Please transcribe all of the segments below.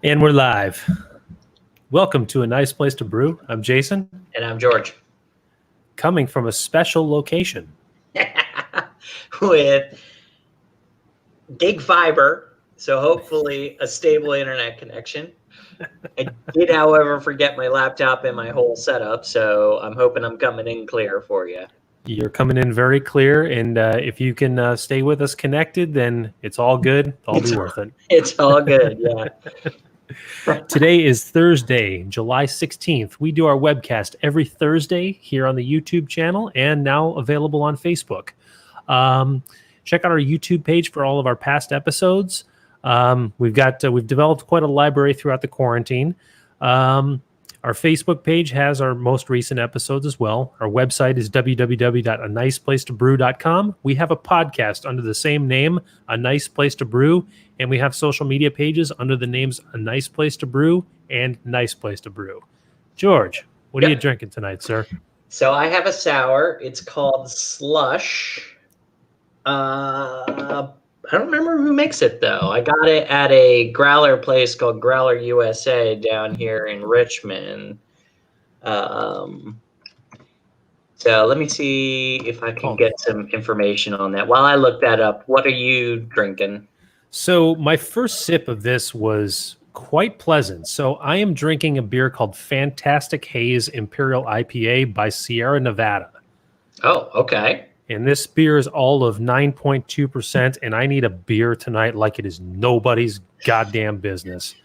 And we're live. Welcome to A Nice Place to Brew. I'm Jason. And I'm George. Coming from a special location. With gig fiber, so hopefully a stable internet connection. I did, however, forget my laptop and my whole setup, so I'm hoping I'm coming in clear for you. You're coming in very clear, and if you can stay with us connected, then it's all good. It'll be worth it. It's all good, yeah. Today is Thursday, July 16th. We do our webcast every Thursday here on the YouTube channel and now available on Facebook. Check out our YouTube page for all of our past episodes. We've developed quite a library throughout the quarantine. Our Facebook page has our most recent episodes as well. Our website is www.aniceplacetobrew.com. We have a podcast under the same name, A Nice Place to Brew, and we have social media pages under the names A Nice Place to Brew and Nice Place to Brew. George, what are you drinking tonight, sir? So I have a sour. It's called Slush. I don't remember who makes it, though. I got it at a growler place called Growler USA down here in Richmond. So let me see if I can get some information on that. While I look that up, what are you drinking? So my first sip of this was quite pleasant. So I am drinking a beer called Fantastic Haze Imperial IPA by Sierra Nevada. Oh, okay. And this beer is all of 9.2%, and I need a beer tonight like it is nobody's goddamn business.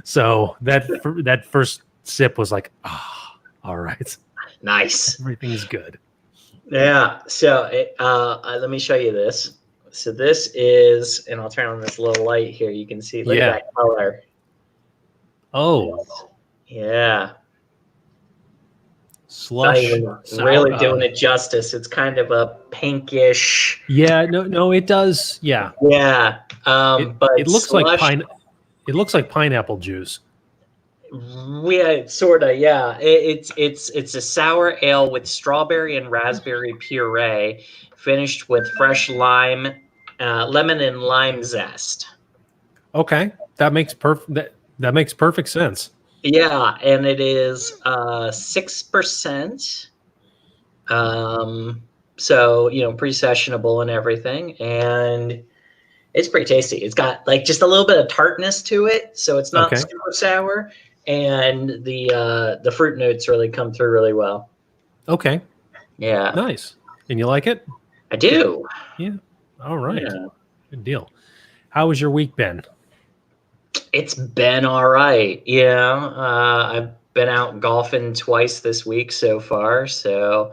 So that first sip was like, all right. Nice. Everything's good. Yeah. So let me show you this. So this is, and I'll turn on this little light here. You can see, look at that color. Oh. Yeah. Slush. Really doing it justice. It's kind of a pinkish. Yeah, no, it does. Yeah. Yeah. But it looks Slush, it looks like pineapple juice. Yeah, sorta. Yeah. It's a sour ale with strawberry and raspberry puree, finished with fresh lemon and lime zest. Okay, that makes perfect sense. Yeah, and it is 6%. So pretty sessionable and everything, and it's pretty tasty. It's got like just a little bit of tartness to it, so it's not super sour, and the fruit notes really come through really well. Okay. Yeah. Nice. And you like it? I do. Yeah. All right. Yeah. Good deal. How has your week been? It's been all right. Yeah. I've been out golfing twice this week so far, so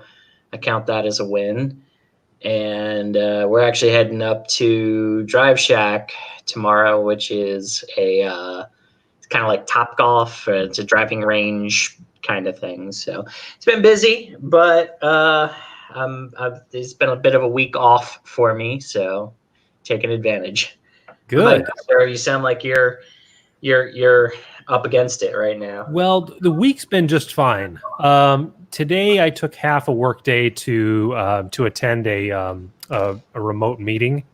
I count that as a win. And we're actually heading up to Drive Shack tomorrow, which is it's kind of like Top Golf. It's a driving range kind of thing. So it's been busy, but it's been a bit of a week off for me, so taking advantage. Good. You sound like you're up against it right now. Well, the week's been just fine. Today I took half a work day to attend a remote meeting.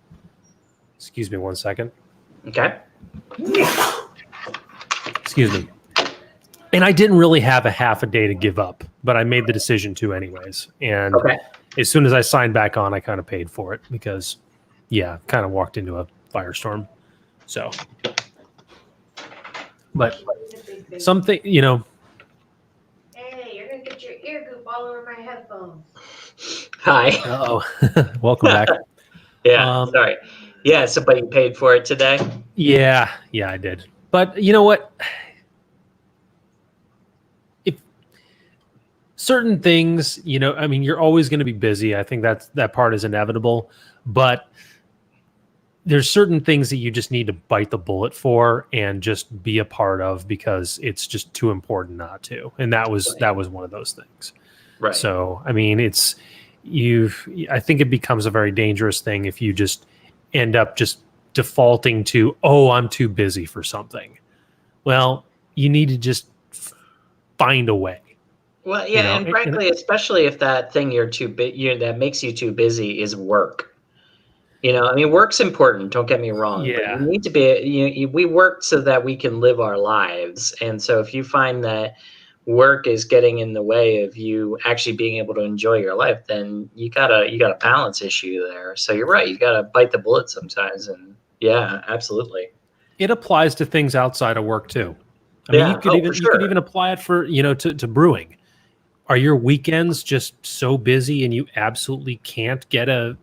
Excuse me one second. Okay. Excuse me. And I didn't really have a half a day to give up, but I made the decision to anyways. And as soon as I signed back on, I kind of paid for it because, kind of walked into a firestorm. So, but something, Hey, you're going to get your ear goop all over my headphones. Hi. Uh-oh. Welcome back. Sorry. Yeah, somebody paid for it today? Yeah, I did. But you know what? If certain things, you're always going to be busy. I think that part is inevitable. But there's certain things that you just need to bite the bullet for and just be a part of because it's just too important not to. And that was one of those things. Right. So, I think it becomes a very dangerous thing if you just end up just defaulting to, I'm too busy for something. Well, you need to just find a way. Well, yeah, and frankly, especially if that thing that makes you too busy is work. I mean, work's important. Don't get me wrong, but Yeah. you need to be. We work so that we can live our lives, and so if you find that work is getting in the way of you actually being able to enjoy your life, then you got a balance issue there. So you're right. You got to bite the bullet sometimes, and yeah, absolutely. It applies to things outside of work too. I mean, Yeah. For you could sure. even apply it for, to brewing. Are your weekends just so busy and you absolutely can't get a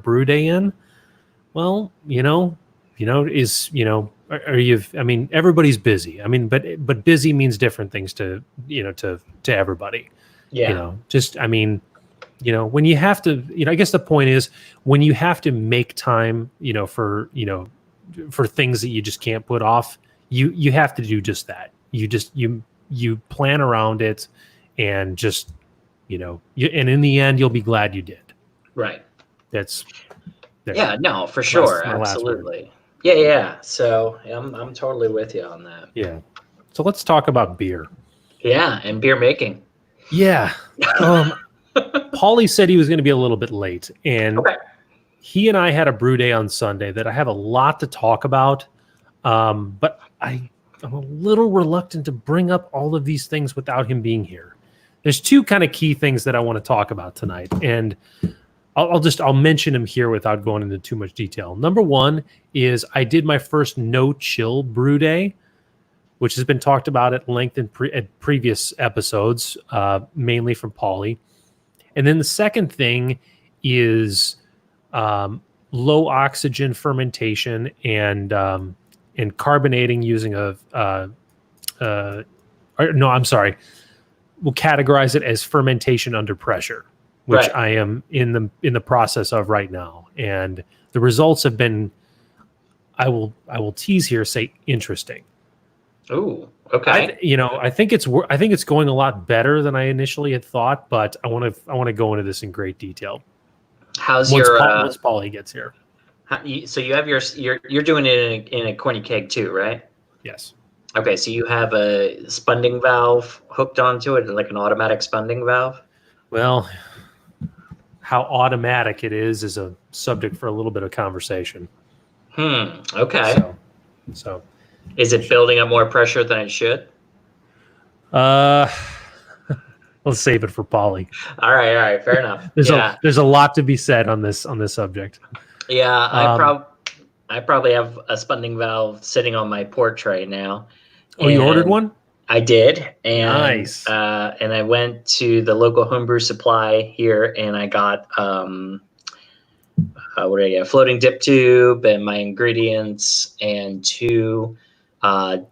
brew day in? Well, are you, I mean, everybody's busy. I mean, but busy means different things to, to everybody, Yeah. just, I mean, when you have to, I guess the point is when you have to make time, for things that you just can't put off, you have to do just that. You plan around it and just, and in the end, you'll be glad you did. Right. That's there. Yeah. No, for sure. My last word. Absolutely. Yeah. Yeah. So I'm totally with you on that. Yeah. So let's talk about beer. Yeah, and beer making. Yeah. Paulie said he was going to be a little bit late, and Okay. he and I had a brew day on Sunday that I have a lot to talk about. But I'm a little reluctant to bring up all of these things without him being here. There's two kind of key things that I want to talk about tonight, and I'll mention them here without going into too much detail. Number one is I did my first no chill brew day, which has been talked about at length in previous episodes, mainly from Paulie. And then the second thing is low oxygen fermentation and carbonating using I'm sorry. We'll categorize it as fermentation under pressure, which Right. I am in the process of right now. And the results have been, I will tease here, say interesting. Ooh, okay. I think it's going a lot better than I initially had thought, but I want to go into this in great detail. How's once your once Paulie gets here? so you have you're doing it in a corny keg too, right? Yes. Okay, so you have a spunding valve hooked onto it, like an automatic spunding valve? Well, how automatic it is a subject for a little bit of conversation. Okay. So is it building up more pressure than it should? Let's save it for Paulie. All right, fair enough. There's a lot to be said on this subject. Yeah, I probably have a spunding valve sitting on my port tray now. Oh, you ordered one? I did, and nice. And I went to the local homebrew supply here, and I got what did I get? A floating dip tube and my ingredients, and two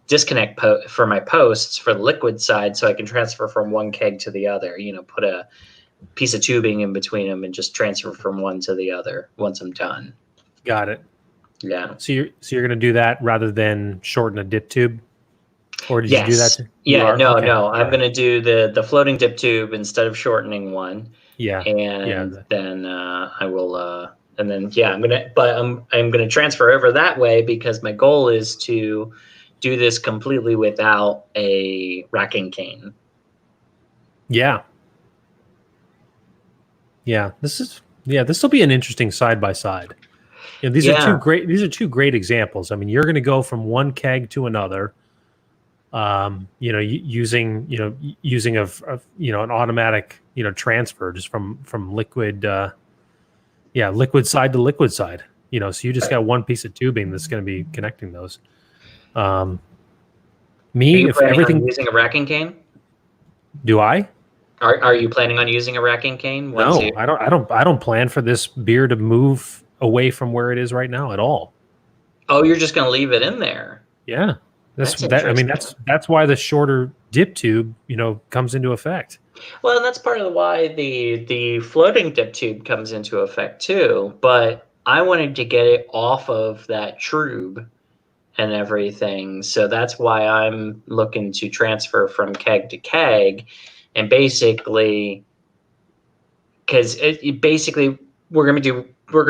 disconnect for my posts for the liquid side, so I can transfer from one keg to the other. Put a piece of tubing in between them and just transfer from one to the other once I'm done. Got it. Yeah. So you're going to do that rather than shorten a dip tube, or did you do that? No. Okay. I'm going to do the floating dip tube instead of shortening one. Yeah. And then I will. And then I'm gonna transfer over that way because my goal is to do this completely without a racking cane. Yeah. This will be an interesting side by side. These are two great examples. I mean, you're going to go from one keg to another, using an automatic, transfer just from liquid, liquid side to liquid side, so you just got one piece of tubing that's going to be connecting those. Are you planning on using a racking cane? Do I? Are you planning on using a racking cane? No, I don't plan for this beer to move away from where it is right now at all. Oh, you're just going to leave it in there? Yeah. That's why the shorter dip tube, comes into effect. Well, and that's part of why the floating dip tube comes into effect too. But I wanted to get it off of that tube and everything, so that's why I'm looking to transfer from keg to keg, and basically, because we're gonna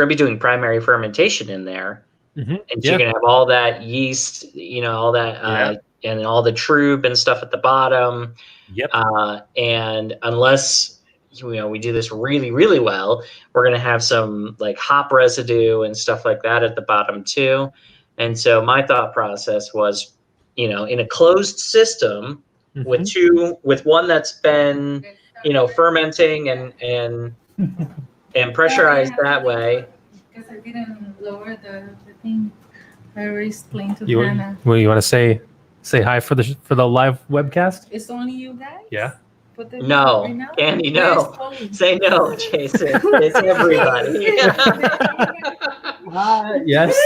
be doing primary fermentation in there. Mm-hmm. And you're going to have all that yeast, all that, and all the trub and stuff at the bottom. Yep. And unless we do this really, really well, we're going to have some like hop residue and stuff like that at the bottom too. And so my thought process was, in a closed system with one that's been, fermenting and pressurized that way. Because I didn't lower the thing. I already explained to You Hannah. want to say hi for the live webcast? It's only you guys? Yeah. Put the No, right now? Candy, Where's no. Polly? Say no, Jason. It's everybody. Yes.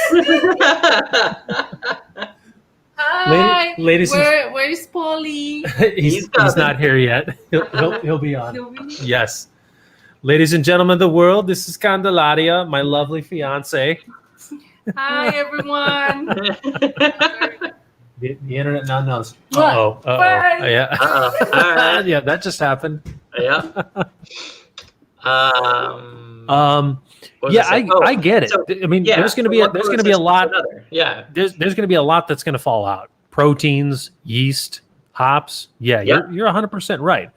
Hi. Ladies and Where's Polly? he's not here yet. He'll be on. He'll be here. Yes. Ladies and gentlemen of the world, this is Candelaria, my lovely fiance. Hi, everyone. The internet now knows. What? Uh-oh. Bye. Yeah. All right. Yeah, that just happened. Yeah. What was Yeah, saying? I get it. So, I mean, yeah, there's going to be from one a lot. process to another. Yeah. There's going to be a lot that's going to fall out. Proteins, yeast, hops. Yeah, Yeah. you're 100% right.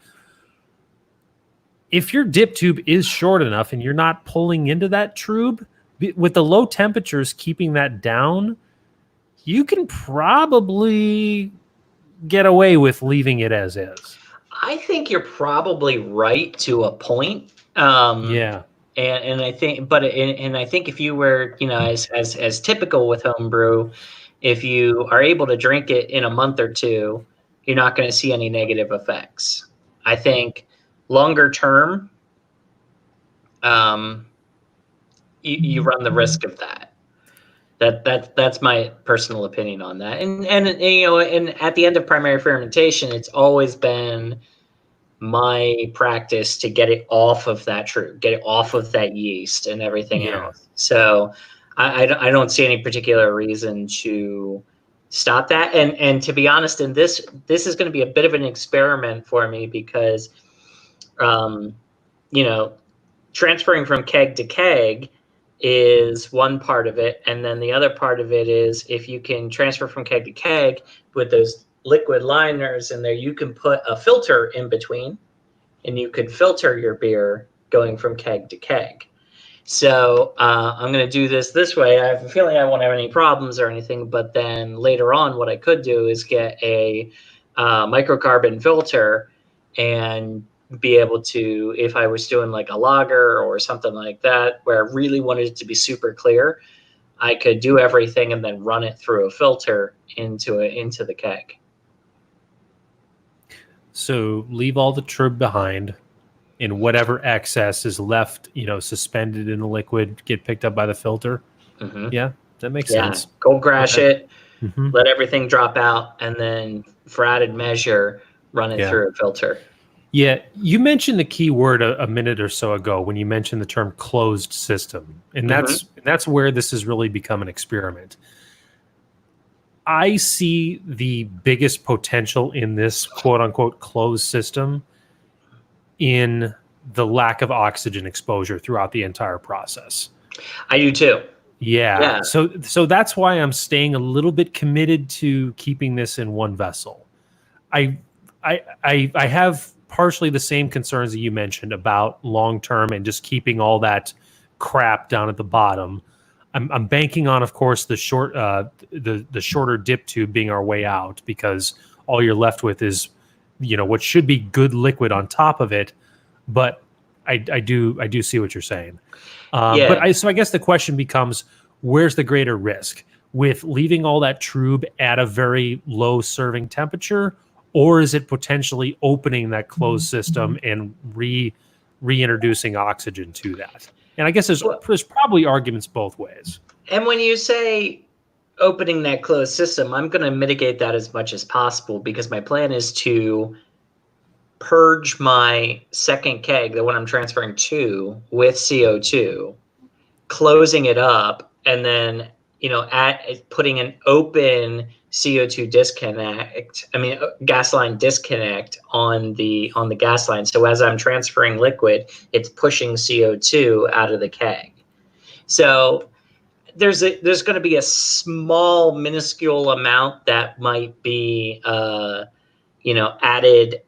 If your dip tube is short enough and you're not pulling into that tube, with the low temperatures keeping that down, you can probably get away with leaving it as is. I think you're probably right to a point. Yeah. And I think, and I think if you were, as typical with homebrew, if you are able to drink it in a month or two, you're not going to see any negative effects. I think longer term, you run the risk of that. That's my personal opinion on that. And at the end of primary fermentation, it's always been my practice to get it off of that get it off of that yeast and everything else. So I don't see any particular reason to stop that. And to be honest, and this is going to be a bit of an experiment for me because, transferring from keg to keg is one part of it. And then the other part of it is if you can transfer from keg to keg with those liquid liners in there, you can put a filter in between and you could filter your beer going from keg to keg. So I'm going to do this way. I have a feeling I won't have any problems or anything, but then later on what I could do is get a microcarbon filter and be able to, if I was doing like a lager or something like that, where I really wanted it to be super clear, I could do everything and then run it through a filter into the keg. So leave all the trub behind, and whatever excess is left, suspended in the liquid, get picked up by the filter. Mm-hmm. Yeah, that makes sense. Cold crash it, Mm-hmm. let everything drop out, and then for added measure, run it through a filter. Yeah, you mentioned the key word a minute or so ago when you mentioned the term closed system, and that's where this has really become an experiment. I see the biggest potential in this quote unquote closed system in the lack of oxygen exposure throughout the entire process. I do too. Yeah. So that's why I'm staying a little bit committed to keeping this in one vessel. I have partially the same concerns that you mentioned about long term and just keeping all that crap down at the bottom. I'm banking on, of course, the shorter dip tube being our way out, because all you're left with is, what should be good liquid on top of it. But I do see what you're saying. So I guess the question becomes, where's the greater risk with leaving all that trub at a very low serving temperature, or is it potentially opening that closed system and reintroducing oxygen to that? And I guess there's probably arguments both ways. And when you say opening that closed system, I'm going to mitigate that as much as possible, because my plan is to purge my second keg, the one I'm transferring to, with CO2, closing it up, and then putting an open CO2 gas line disconnect on the gas line. So as I'm transferring liquid, it's pushing CO2 out of the keg. So there's going to be a small, minuscule amount that might be, added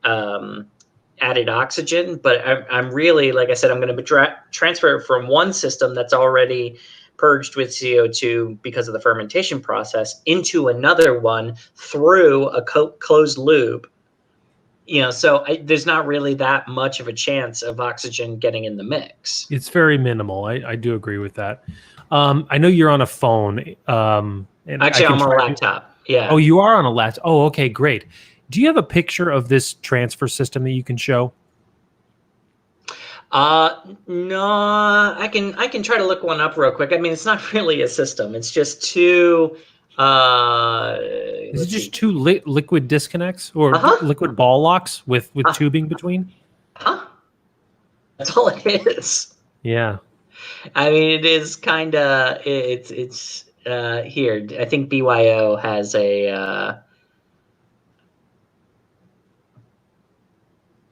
added oxygen, but I'm really, like I said, I'm going to transfer it from one system that's already purged with CO2 because of the fermentation process into another one through a closed loop. So there's not really that much of a chance of oxygen getting in the mix. It's very minimal. I do agree with that. I know you're on a phone. And Actually, I'm on a laptop. Yeah. Oh, you are on a laptop. Oh, okay, great. Do you have a picture of this transfer system that you can show? No, I can try to look one up real quick. I mean, it's not really a system. It's just two. Is it just two liquid disconnects or liquid ball locks with tubing between? That's all it is. Yeah. I mean, it is kind of it's here. I think BYO has a.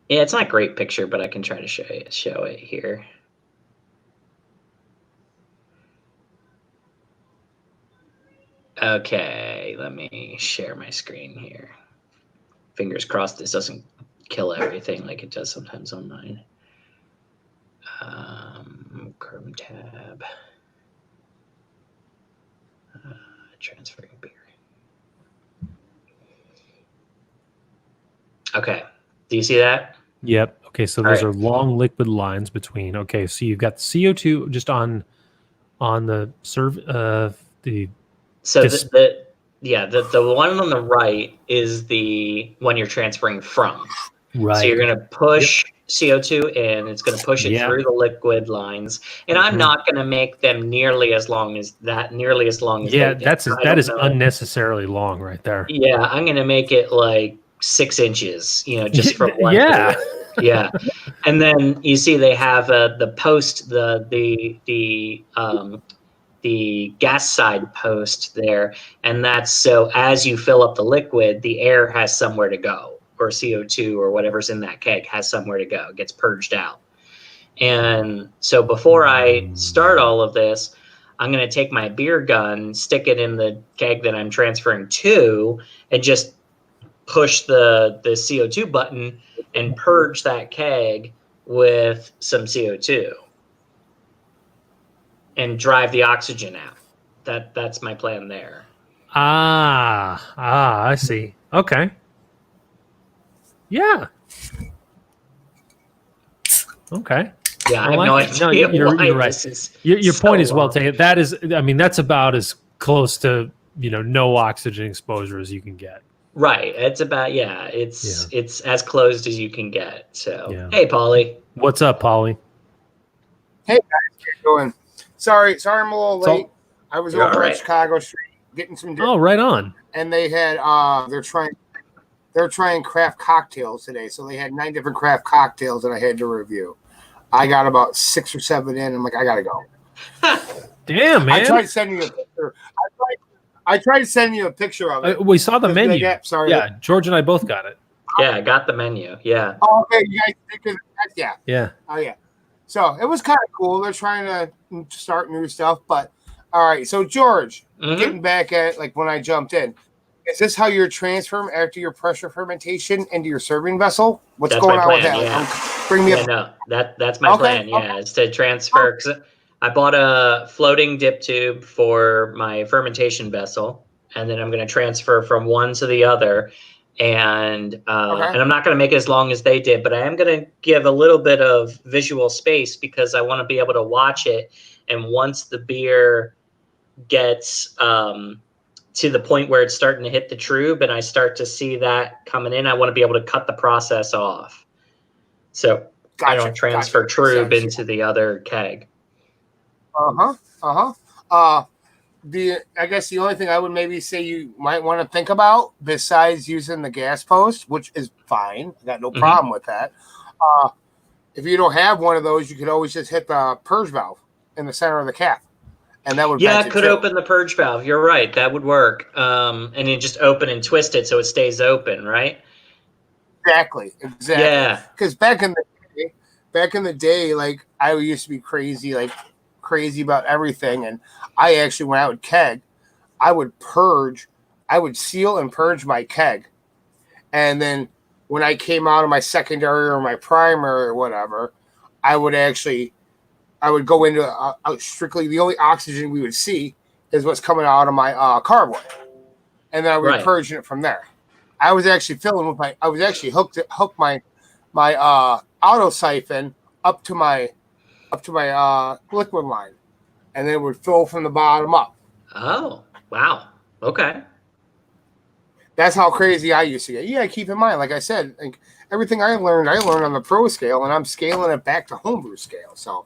Yeah, it's not a great picture, but I can try to show it here. Okay, let me share my screen here. Fingers crossed this doesn't kill everything like it does sometimes on mine. Chrome tab. Transferring beer. Okay, do you see that? Yep. Okay, so those are long liquid lines between. Okay, so you've got CO2 just on the the. So the one on the right is the one you're transferring from. Right. So you're going to push CO2 in. It's going to push it through the liquid lines, and I'm not going to make them nearly as long as that. Yeah, that is unnecessarily long right there. Yeah, I'm going to make it like 6 inches. Just from one. Yeah. Yeah, and then you see they have the post, the gas side post there, and that's so as you fill up the liquid, the air has somewhere to go, or CO2 or whatever's in that keg has somewhere to go. It gets purged out. And so before I start all of this, I'm going to take my beer gun, stick it in the keg that I'm transferring to, and just push the CO2 button and purge that keg with some CO2 and drive the oxygen out. That's my plan there. I see. Okay. Yeah. Okay. Yeah, I have no idea. You're right. Your point is well taken. That is, I mean, that's about as close to no oxygen exposure as you can get. Right. It's about it's as closed as you can get. So hey, Paulie. What's up, Paulie? Hey guys, how you doing? Sorry, I'm a little late. I was over at Chicago Street getting some dinner. Oh, right on. And they had they're trying craft cocktails today. So they had 9 different craft cocktails that I had to review. I got about 6 or 7 in. I'm like, I gotta go. Damn, man. I tried sending you a picture. I tried to send you a picture of it. We saw the menu. Sorry. Yeah, George and I both got it. Yeah, I got the menu. Yeah. Oh, okay, you guys think of that? Yeah. Yeah. Oh, yeah. So it was kind of cool. They're trying to start new stuff, but all right. So George, getting back at like when I jumped in, is this how you're transferring after your pressure fermentation into your serving vessel? What's going on with that? Yeah. Bring me up. No, that's my plan. Yeah, is to transfer. Cause I bought a floating dip tube for my fermentation vessel, and then I'm going to transfer from one to the other. And and I'm not going to make it as long as they did, but I am going to give a little bit of visual space because I want to be able to watch it. And once the beer gets to the point where it's starting to hit the trube and I start to see that coming in, I want to be able to cut the process off. So I don't transfer trube into the other keg. I guess the only thing I would maybe say you might want to think about besides using the gas post, which is fine, I got no problem with that. If you don't have one of those, you could always just hit the purge valve in the center of the cap, and that would it could open the purge valve. You're right, that would work. And then just open and twist it so it stays open, right? Exactly. Yeah. Because back in the day, like I used to be crazy about everything, and I actually went out with keg. I would seal and purge my keg, and then when I came out of my secondary or my primary or whatever, I would go into strictly the only oxygen we would see is what's coming out of my carboy, and then I would purge it from there. I was actually hooked my auto siphon up to my liquid line, and then it would fill from the bottom up. Oh, wow. Okay. That's how crazy I used to get. Yeah, keep in mind, like I said, like everything I learned on the pro scale, and I'm scaling it back to homebrew scale. So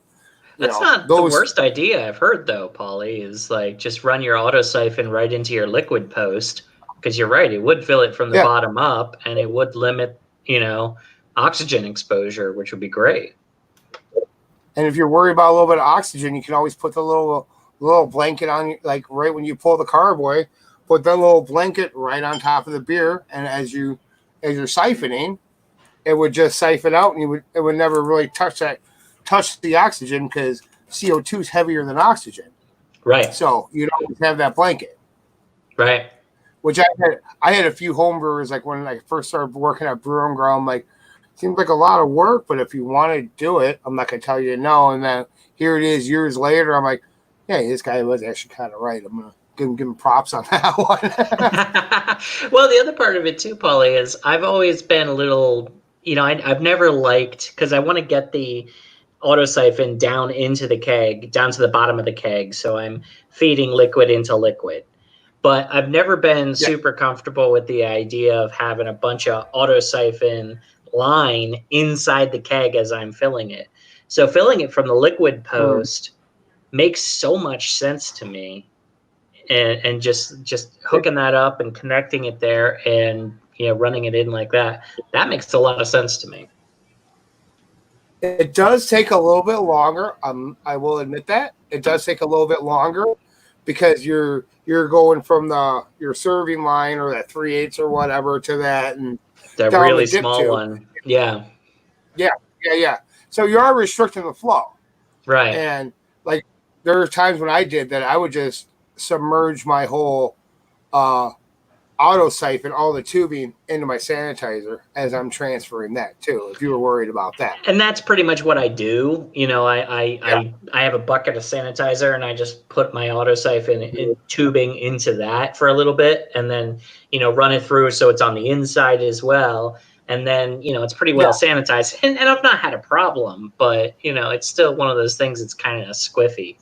that's not the worst idea I've heard, though, Paulie, is like just run your auto siphon right into your liquid post, because you're right, it would fill it from the bottom up, and it would limit, oxygen exposure, which would be great. And if you're worried about a little bit of oxygen, you can always put the little blanket on, like right when you pull the carboy, put that little blanket right on top of the beer, and as you're siphoning, it would just siphon out, and it would never really touch the oxygen, because CO2 is heavier than oxygen. Right. So you'd always have that blanket. Right. Which I had a few homebrewers, like when I first started working at Brew and Grow, I'm like, seems like a lot of work, but if you want to do it, I'm not going to tell you no. And then here it is years later, I'm like, yeah, this guy was actually kind of right. I'm going to give him props on that one. Well, the other part of it too, Paulie, is I've always been a little, I've never liked, because I want to get the auto siphon down into the keg, down to the bottom of the keg, so I'm feeding liquid into liquid. But I've never been super comfortable with the idea of having a bunch of auto siphon line inside the keg as I'm filling it. So filling it from the liquid post makes so much sense to me, and just hooking that up and connecting it there and running it in like that makes a lot of sense to me. It does take a little bit longer. I will admit that it does take a little bit longer, because you're going from your serving line or that 3/8 or whatever to that, and that really small one. Yeah. So you are restricting the flow. Right. And like there are times when I did that, I would just submerge my whole auto siphon, all the tubing, into my sanitizer as I'm transferring that too, if you were worried about that. And that's pretty much what I do. I have a bucket of sanitizer, and I just put my auto siphon in tubing into that for a little bit, and then run it through so it's on the inside as well. And then, it's pretty well sanitized, and I've not had a problem, but it's still one of those things that's kind of squiffy.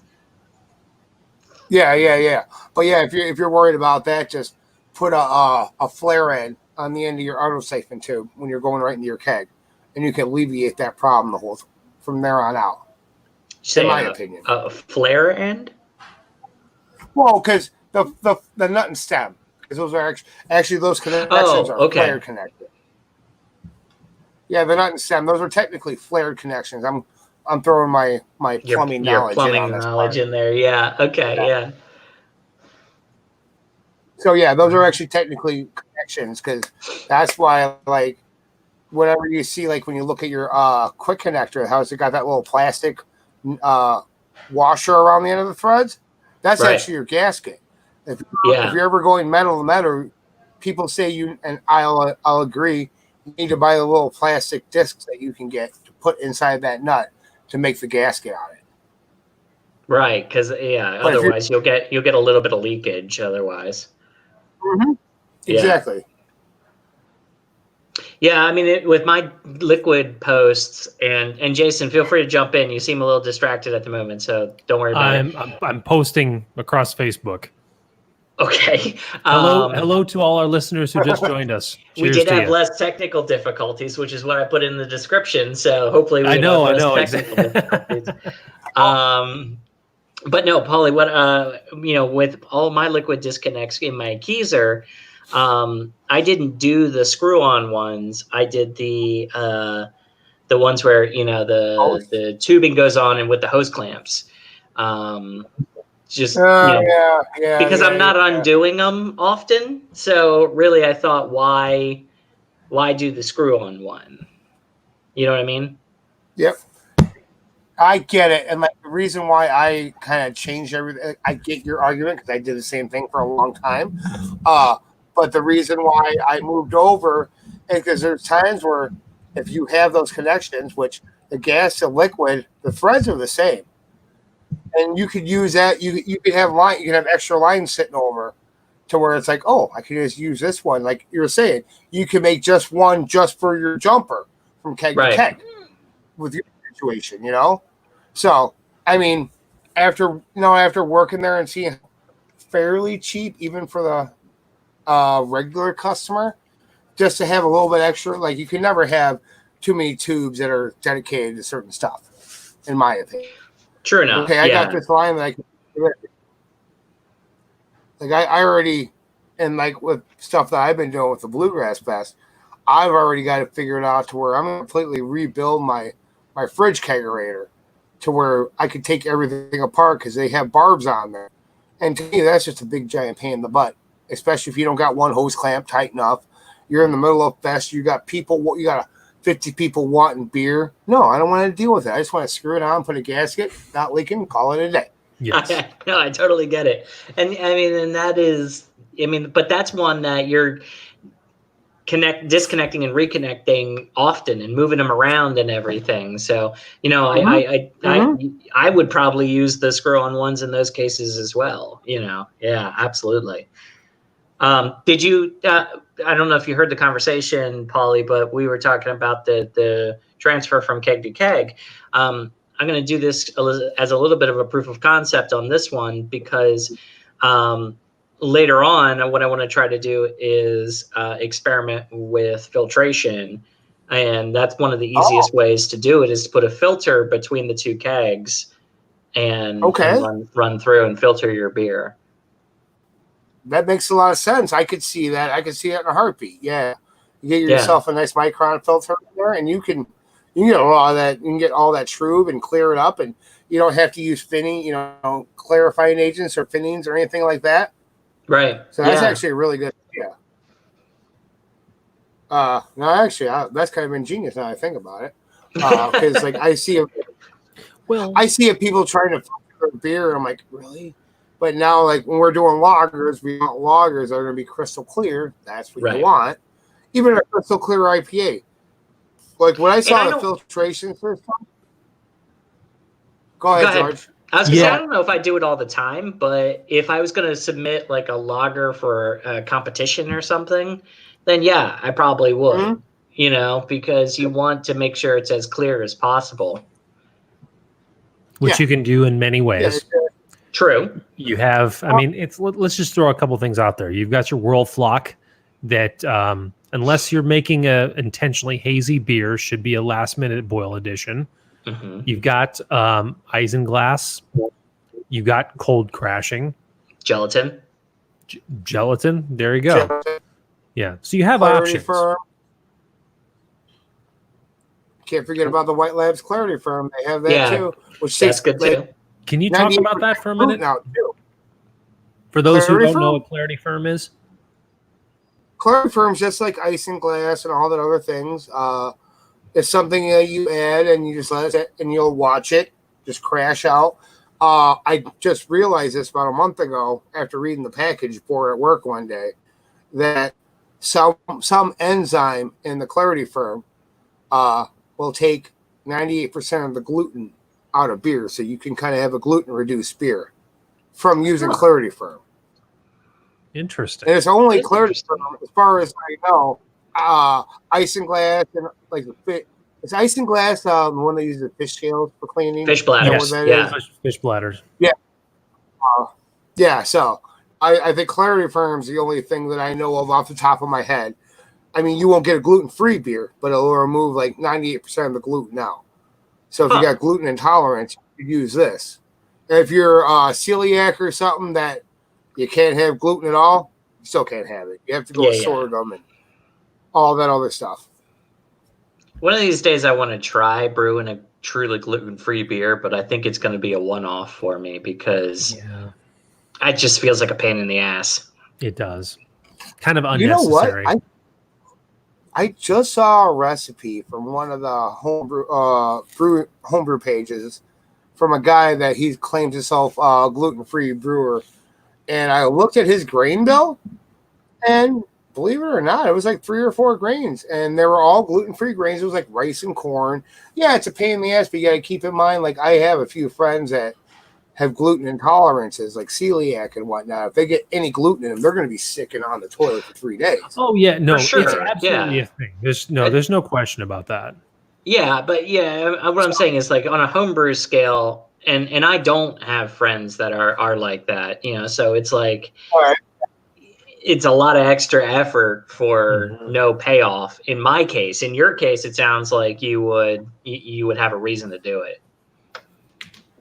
Yeah. But yeah, if you're worried about that, just put a flare end on the end of your auto siphon tube when you're going right into your keg, and you can alleviate that problem from there on out. In my opinion, a flare end. Well, because the nut and stem, because those are actually those connections are flare connected. Yeah, the nut and stem, those are technically flared connections. I'm throwing my plumbing knowledge in there. Yeah. Okay. Yeah. So yeah, those are actually technically connections, because that's why, like, whatever you see, like when you look at your quick connector, how it got that little plastic washer around the end of the threads, that's actually your gasket. If you're ever going metal to metal, people say and I'll agree, you need to buy the little plastic discs that you can get to put inside that nut to make the gasket on it. Right, because otherwise you'll get a little bit of leakage otherwise. Mm-hmm. Exactly. Yeah, I mean, with my liquid posts, and Jason, feel free to jump in. You seem a little distracted at the moment, so don't worry about it. I'm posting across Facebook. Okay. Hello to all our listeners who just joined us. Cheers. We did have less technical difficulties, which is what I put in the description. So hopefully we have less technical difficulties. But no, Paulie, what with all my liquid disconnects in my Keyser, I didn't do the screw-on ones. I did the ones where the tubing goes on and with the hose clamps. Because I'm not undoing them often. So really, I thought, why do the screw-on one? You know what I mean? Yep. I get it. And like the reason why I kind of changed everything, I get your argument, because I did the same thing for a long time. But the reason why I moved over because there's times where if you have those connections, which the gas and liquid, the threads are the same, and you could use that. You could have line, you could have extra lines sitting over to where it's like, oh, I can just use this one. Like you were saying, you can make just one just for your jumper from keg to keg with your situation, So, I mean, after working there and seeing fairly cheap, even for the regular customer, just to have a little bit extra, like you can never have too many tubes that are dedicated to certain stuff, in my opinion. True enough. Okay, I got this line that I can. Like I already, and like with stuff that I've been doing with the Bluegrass Fest, I've already got it figured out to where I'm going to completely rebuild my fridge kegerator to where I could take everything apart because they have barbs on there. And to me, that's just a big giant pain in the butt, especially if you don't got one hose clamp tight enough. You're in the middle of fest. You got 50 people wanting beer. No, I don't want to deal with it. I just want to screw it on, put a gasket, not leaking, call it a day. Yes. No, I totally get it. And I mean, and that is, but that's one that you're disconnecting and reconnecting often and moving them around and everything. So, I would probably use the screw-on-ones in those cases as well. Yeah, absolutely. Did you, I don't know if you heard the conversation, Paulie, but we were talking about the transfer from keg to keg. I'm going to do this as a little bit of a proof of concept on this one because later on, what I want to try to do is experiment with filtration. And that's one of the easiest ways to do it is to put a filter between the two kegs and run through and filter your beer. That makes a lot of sense. I could see that. I could see it in a heartbeat. Yeah. You get yourself a nice micron filter in there and you can get all that. You can get all that trube and clear it up, and you don't have to use clarifying agents or finnings or anything like that. Right. So that's actually a really good idea. No, actually, that's kind of ingenious now I think about it, because like I see people trying to filter beer, and I'm like, really? But now, like when we're doing lagers, we want lagers that are going to be crystal clear. That's what you want. Even a crystal clear IPA. Like when I saw the filtration system. Go ahead, George. I was going to say, I don't know if I do it all the time, but if I was going to submit like a lager for a competition or something, then yeah, I probably would. Because you want to make sure it's as clear as possible. Which you can do in many ways. True. You have, let's just throw a couple things out there. You've got your World Flock that, unless you're making a intentionally hazy beer, should be a last minute boil edition. Mm-hmm. You've got isinglass. You've got cold crashing. Gelatin. Gelatin. There you go. Gelatin. Yeah. So you have Clarity options. Firm. Can't forget about the White Labs Clarity Firm. They have that too. Which that's good too. Can you talk about that for a minute? Now, for those who don't know what Clarity Firm is? Clarity Firm's just like isinglass and all that other things. It's something that you add and you just let it and you'll watch it just crash out. I just realized this about a month ago after reading the package for at work one day that some enzyme in the Clarity Firm will take 98% of the gluten out of beer, so you can kind of have a gluten-reduced beer from using Clarity Firm. Interesting. And it's only Clarity Firm, as far as I know. Isinglass and like it's isinglass, the one that uses fish scales for cleaning. Fish bladders. Fish bladders. Yeah. So I think Clarity Firm's the only thing that I know of off the top of my head. I mean, you won't get a gluten-free beer, but it'll remove like 98% of the gluten out. So if you got gluten intolerance, you use this. And if you're celiac or something that you can't have gluten at all, you still can't have it. You have to go with sorghum and all that other stuff. One of these days I want to try brewing a truly gluten-free beer, but I think it's going to be a one-off for me because it just feels like a pain in the ass. It does. Kind of unnecessary. You know what? I just saw a recipe from one of the homebrew pages from a guy that he claims himself gluten-free brewer. And I looked at his grain bill, and believe it or not, it was like 3 or 4 grains, and they were all gluten-free grains. It was like rice and corn. Yeah, it's a pain in the ass, but you got to keep in mind, like, I have a few friends that have gluten intolerances, like celiac and whatnot. If they get any gluten in them, they're going to be sick and on the toilet for 3 days. Oh yeah, no, For sure, it's absolutely yeah. a thing. There's no question about that. Yeah, but yeah, what I'm saying is like on a homebrew scale, and I don't have friends that are like that, you know, so it's like All right. it's a lot of extra effort for Mhm. no payoff. In my case, in your case, it sounds like you would have a reason to do it.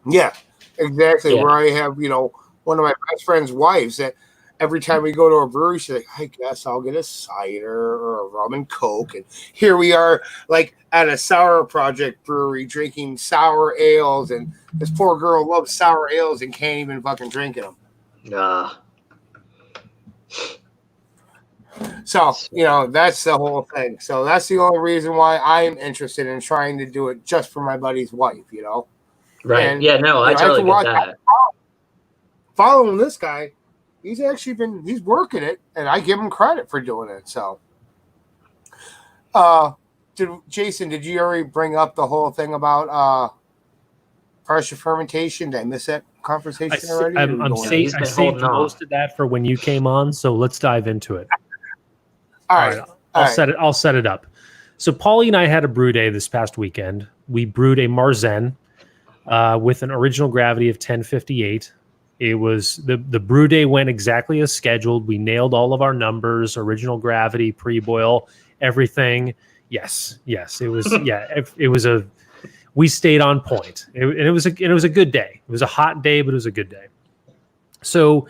Yeah, exactly. Yeah. Where I have, one of my best friend's wives that every time we go to a brewery, she's like, I guess I'll get a cider or a rum and coke. And here we are, like at a Sour Project brewery, drinking sour ales. And this poor girl loves sour ales and can't even fucking drink them. So, that's the whole thing. So that's the only reason why I'm interested in trying to do it just for my buddy's wife, Right. And, yeah, no, I totally get that. Following this guy, he's working it, and I give him credit for doing it. So, Jason, did you already bring up the whole thing about pressure fermentation? Did I miss that conversation already? I saved most of that for when you came on, so let's dive into it. All right. I'll set it up. So Paulie and I had a brew day this past weekend. We brewed a Marzen with an original gravity of 1058. It was the brew day went exactly as scheduled. We nailed all of our numbers, original gravity, pre-boil, everything. Yes, it was. We stayed on point. It was a good day. It was a hot day, but it was a good day. So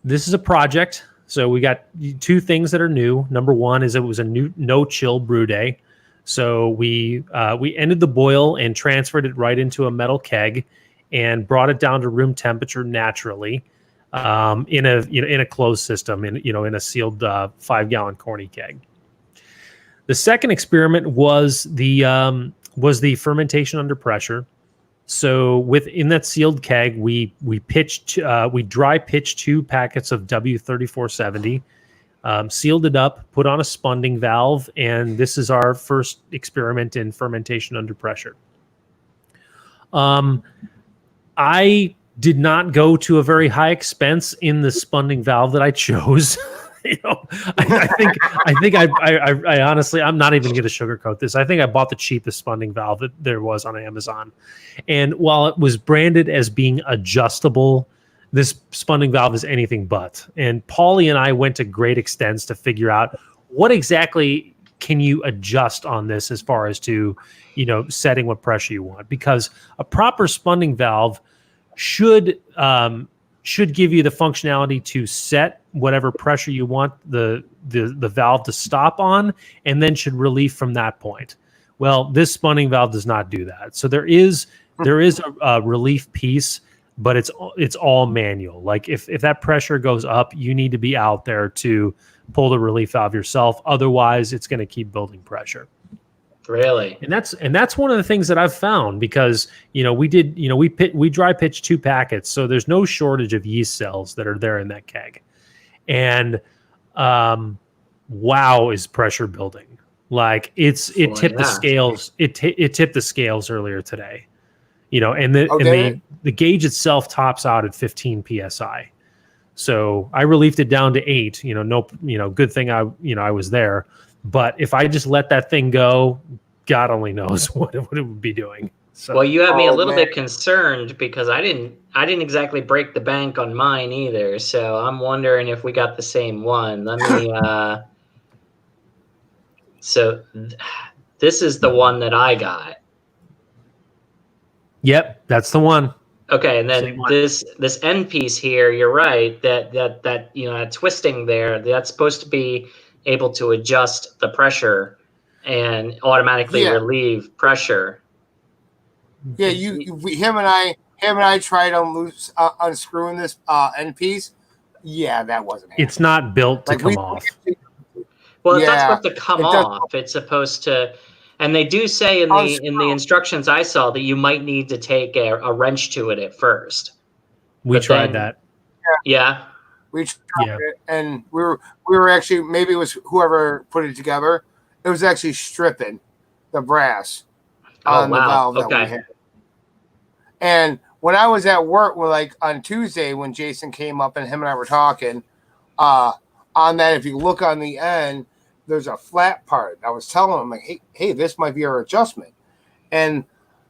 this is a project. So we got 2 things that are new. Number one is it was a new no chill brew day. So we ended the boil and transferred it right into a metal keg and brought it down to room temperature naturally in a closed system in a sealed 5-gallon corny keg. The second experiment was the fermentation under pressure. So within that sealed keg, we dry pitched 2 packets of W3470. Sealed it up, put on a spunding valve, and this is our first experiment in fermentation under pressure. I did not go to a very high expense in the spunding valve that I chose. I think I honestly, I'm not even going to sugarcoat this. I think I bought the cheapest spunding valve that there was on Amazon. And while it was branded as being adjustable, this spunding valve is anything but. And Paulie and I went to great extents to figure out what exactly can you adjust on this as far as to, setting what pressure you want. Because a proper spunding valve should give you the functionality to set whatever pressure you want the valve to stop on, and then should relieve from that point. Well, this spunding valve does not do that. So there is a relief piece, but it's all manual. Like if that pressure goes up, you need to be out there to pull the relief valve yourself. Otherwise, it's going to keep building pressure. Really? And that's one of the things that I've found, because we dry pitched 2 packets, so there's no shortage of yeast cells that are there in that keg. And wow, is pressure building. Like it tipped the scales. It tipped the scales earlier today. And the gauge itself tops out at 15 psi. So I relieved it down to 8. Good thing I was there. But if I just let that thing go, God only knows what it would be doing. So, well, you have me a little bit concerned, because I didn't exactly break the bank on mine either. So I'm wondering if we got the same one. Let me. This is the one that I got. Yep, that's the one. Okay, and then this end piece here, you're right, that twisting there, that's supposed to be able to adjust the pressure and automatically relieve pressure. Yeah, him and I tried on unscrewing this end piece. Yeah, that wasn't happening. It's not built to come off. Well, it's not supposed to come off. It's supposed to, and they do say in the instructions I saw that you might need to take a wrench to it at first. We tried that. Yeah. We tried it, and we were actually, maybe it was whoever put it together. It was actually stripping the brass on the valve that we had. And when I was at work, like on Tuesday when Jason came up and him and I were talking, on that, if you look on the end, there's a flat part. I was telling him, like, hey, this might be our adjustment. And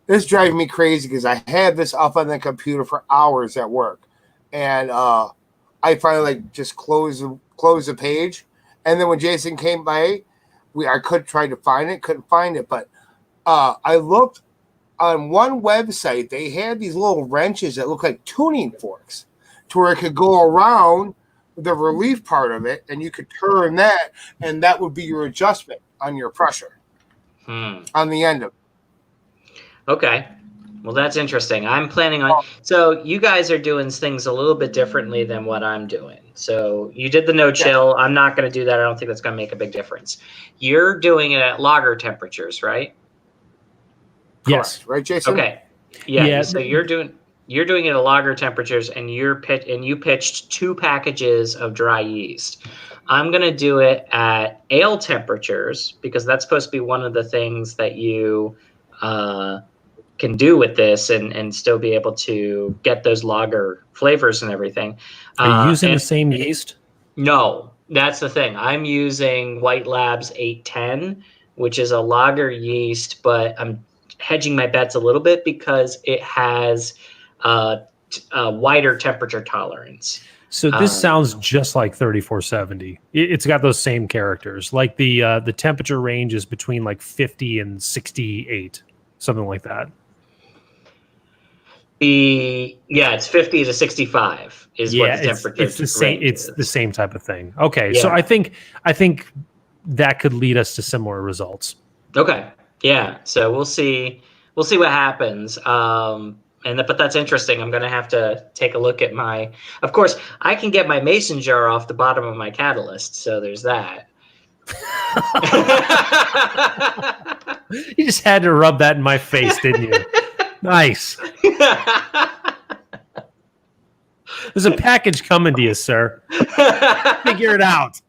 this drives me crazy because I had this up on the computer for hours at work. And I finally like just closed the page. And then when Jason came by, I could try to find it, couldn't find it. But I looked on one website, they had these little wrenches that look like tuning forks to where it could go around the relief part of it, and you could turn that, and that would be your adjustment on your pressure on the end of it. Okay. Well, that's interesting. I'm planning on, so you guys are doing things a little bit differently than what I'm doing. So you did the no chill. I'm not going to do that. I don't think that's going to make a big difference. You're doing it at lager temperatures, right? Yes. Correct. Right, Jason? Okay. Yeah. So you're doing it at lager temperatures, and you pitched 2 packages of dry yeast. I'm going to do it at ale temperatures because that's supposed to be one of the things that you can do with this and still be able to get those lager flavors and everything. Are you using the same yeast? No, that's the thing. I'm using White Labs 810, which is a lager yeast, but I'm hedging my bets a little bit because it has a wider temperature tolerance. So this sounds just like 3470. It's got those same characters. Like the temperature range is between like 50 and 68, something like that. It's 50 to 65 is what the temperature it's the same. It's the same type of thing. Okay, so I think that could lead us to similar results. Okay, yeah. So we'll see what happens. But that's interesting. I'm going to have to take a look at of course, I can get my mason jar off the bottom of my catalyst. So there's that. You just had to rub that in my face, didn't you? Nice. There's a package coming to you, sir. Figure it out.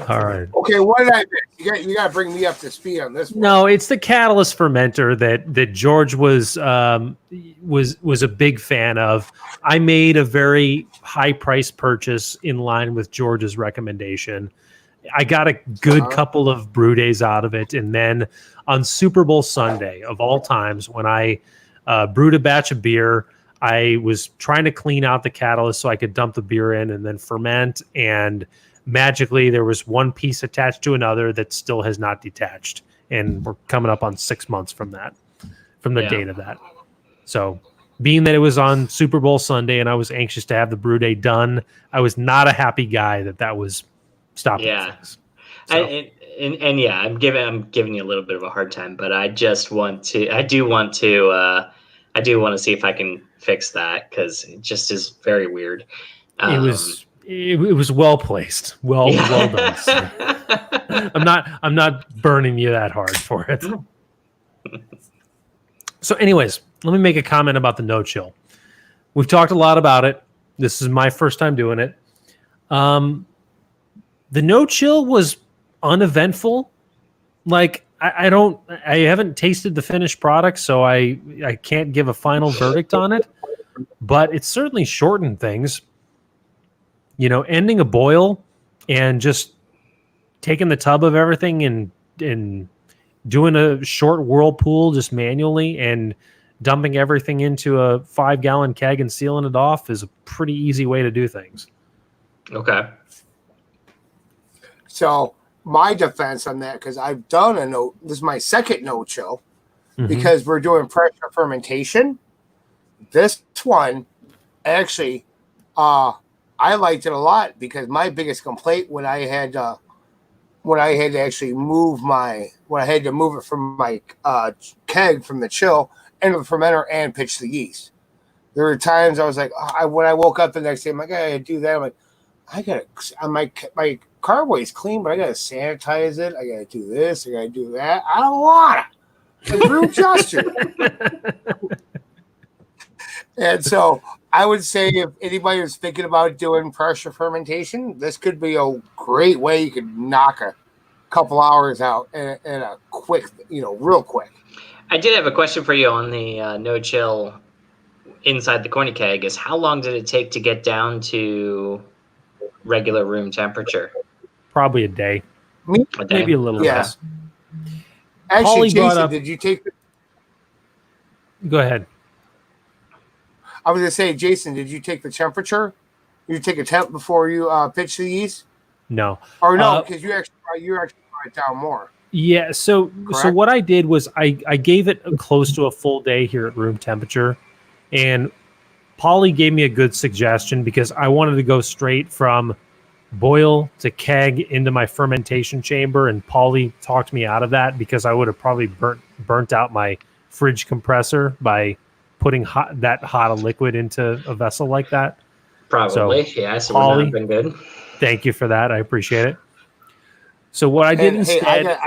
All right. Okay, what did I miss? You got to bring me up to speed on this one. No, it's the catalyst fermenter that George was a big fan of. I made a very high price purchase in line with George's recommendation. I got a good couple of brew days out of it, and then on Super Bowl Sunday of all times, when I brewed a batch of beer, I was trying to clean out the catalyst so I could dump the beer in and then ferment, and magically there was one piece attached to another that still has not detached, and we're coming up on 6 months from the date of that. So being that it was on Super Bowl Sunday and I was anxious to have the brew day done, I was not a happy guy that was stopping things. So. I'm giving you a little bit of a hard time, but I do want to see if I can fix that because it just is very weird. It was well placed. Well done. Sir. I'm not burning you that hard for it. So anyways, let me make a comment about the no chill. We've talked a lot about it. This is my first time doing it. The no chill was uneventful. Like I haven't tasted the finished product, so I can't give a final verdict on it, but it certainly shortened things. You know, ending a boil and just taking the tub of everything and doing a short whirlpool just manually and dumping everything into a 5-gallon keg and sealing it off is a pretty easy way to do things. Okay. So my defense on that, because I've done this is my second no chill, because we're doing pressure fermentation. This one actually, I liked it a lot because my biggest complaint when I had to actually move it from my keg from the chill into the fermenter and pitch the yeast. There were times I was like, when I woke up the next day, I'm like, I gotta do that. I'm like, my carboy's clean, but I gotta sanitize it. I gotta do this. I gotta do that. I don't want it. I brew just And so I would say if anybody is thinking about doing pressure fermentation, this could be a great way you could knock a couple hours out in a quick, real quick. I did have a question for you on the no chill inside the corny keg. Is how long did it take to get down to regular room temperature? Probably a day, A day? maybe a little Yeah. less. Actually, Paulie brought Jason, up- did you take? Go ahead. I was gonna say, Jason, did you take the temperature? You take a temp before you pitch the yeast, No. or no? Because you actually brought it down more. Yeah, so Correct? what I did was I gave it close to a full day here at room temperature, and Paulie gave me a good suggestion because I wanted to go straight from boil to keg into my fermentation chamber, and Paulie talked me out of that because I would have probably burnt out my fridge compressor by putting that hot a liquid into a vessel like that. Probably, So, yes. It would not Paulie, have been good. Thank you for that. I appreciate it. So what I did And, instead... hey,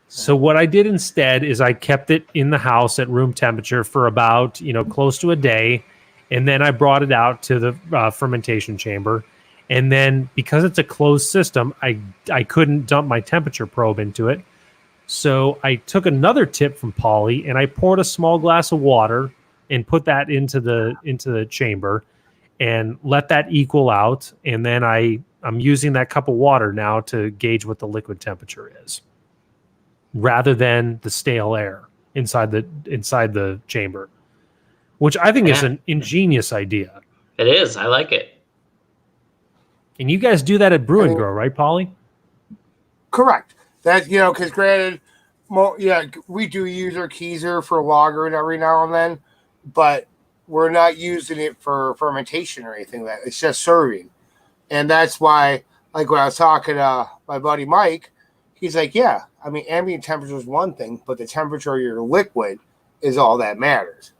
So what I did instead is I kept it in the house at room temperature for about, close to a day. And then I brought it out to the fermentation chamber. And then because it's a closed system, I couldn't dump my temperature probe into it. So I took another tip from Paulie and I poured a small glass of water and put that into the chamber and let that equal out. And then I'm using that cup of water now to gauge what the liquid temperature is, rather than the stale air inside the chamber, which I think is an ingenious idea. It is. I like it. And you guys do that at Brew and Grow, right, Paulie? correct. That because granted, we do use our keezer for lagering every now and then, but we're not using it for fermentation or anything. That it's just serving, and that's why, like when I was talking to my buddy Mike, he's like, "Yeah, I mean, ambient temperature is one thing, but the temperature of your liquid is all that matters."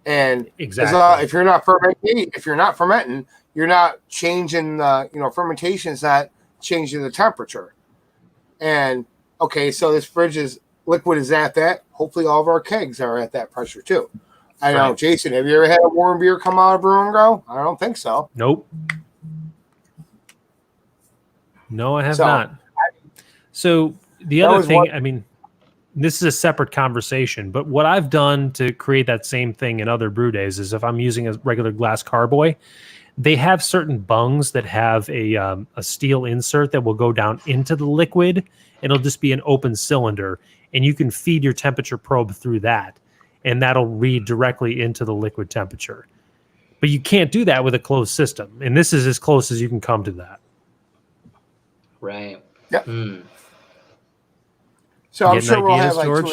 And Exactly. if you're not fermenting, you're not changing the fermentation is not changing the temperature. And okay, so this fridge's liquid is at that. Hopefully, all of our kegs are at that pressure too. I know, Right. Jason. Have you ever had a warm beer come out of Brew and Grow? I don't think so. Nope. No, I have So, not. So the That other was thing, one- I mean, this is a separate conversation, but what I've done to create that same thing in other brew days is if I'm using a regular glass carboy, they have certain bungs that have a steel insert that will go down into the liquid, and it'll just be an open cylinder, and you can feed your temperature probe through that, and that'll read directly into the liquid temperature. But you can't do that with a closed system, and this is as close as you can come to that. Right. Yeah. Mm. So I'm Getting sure we'll ideas, have like George?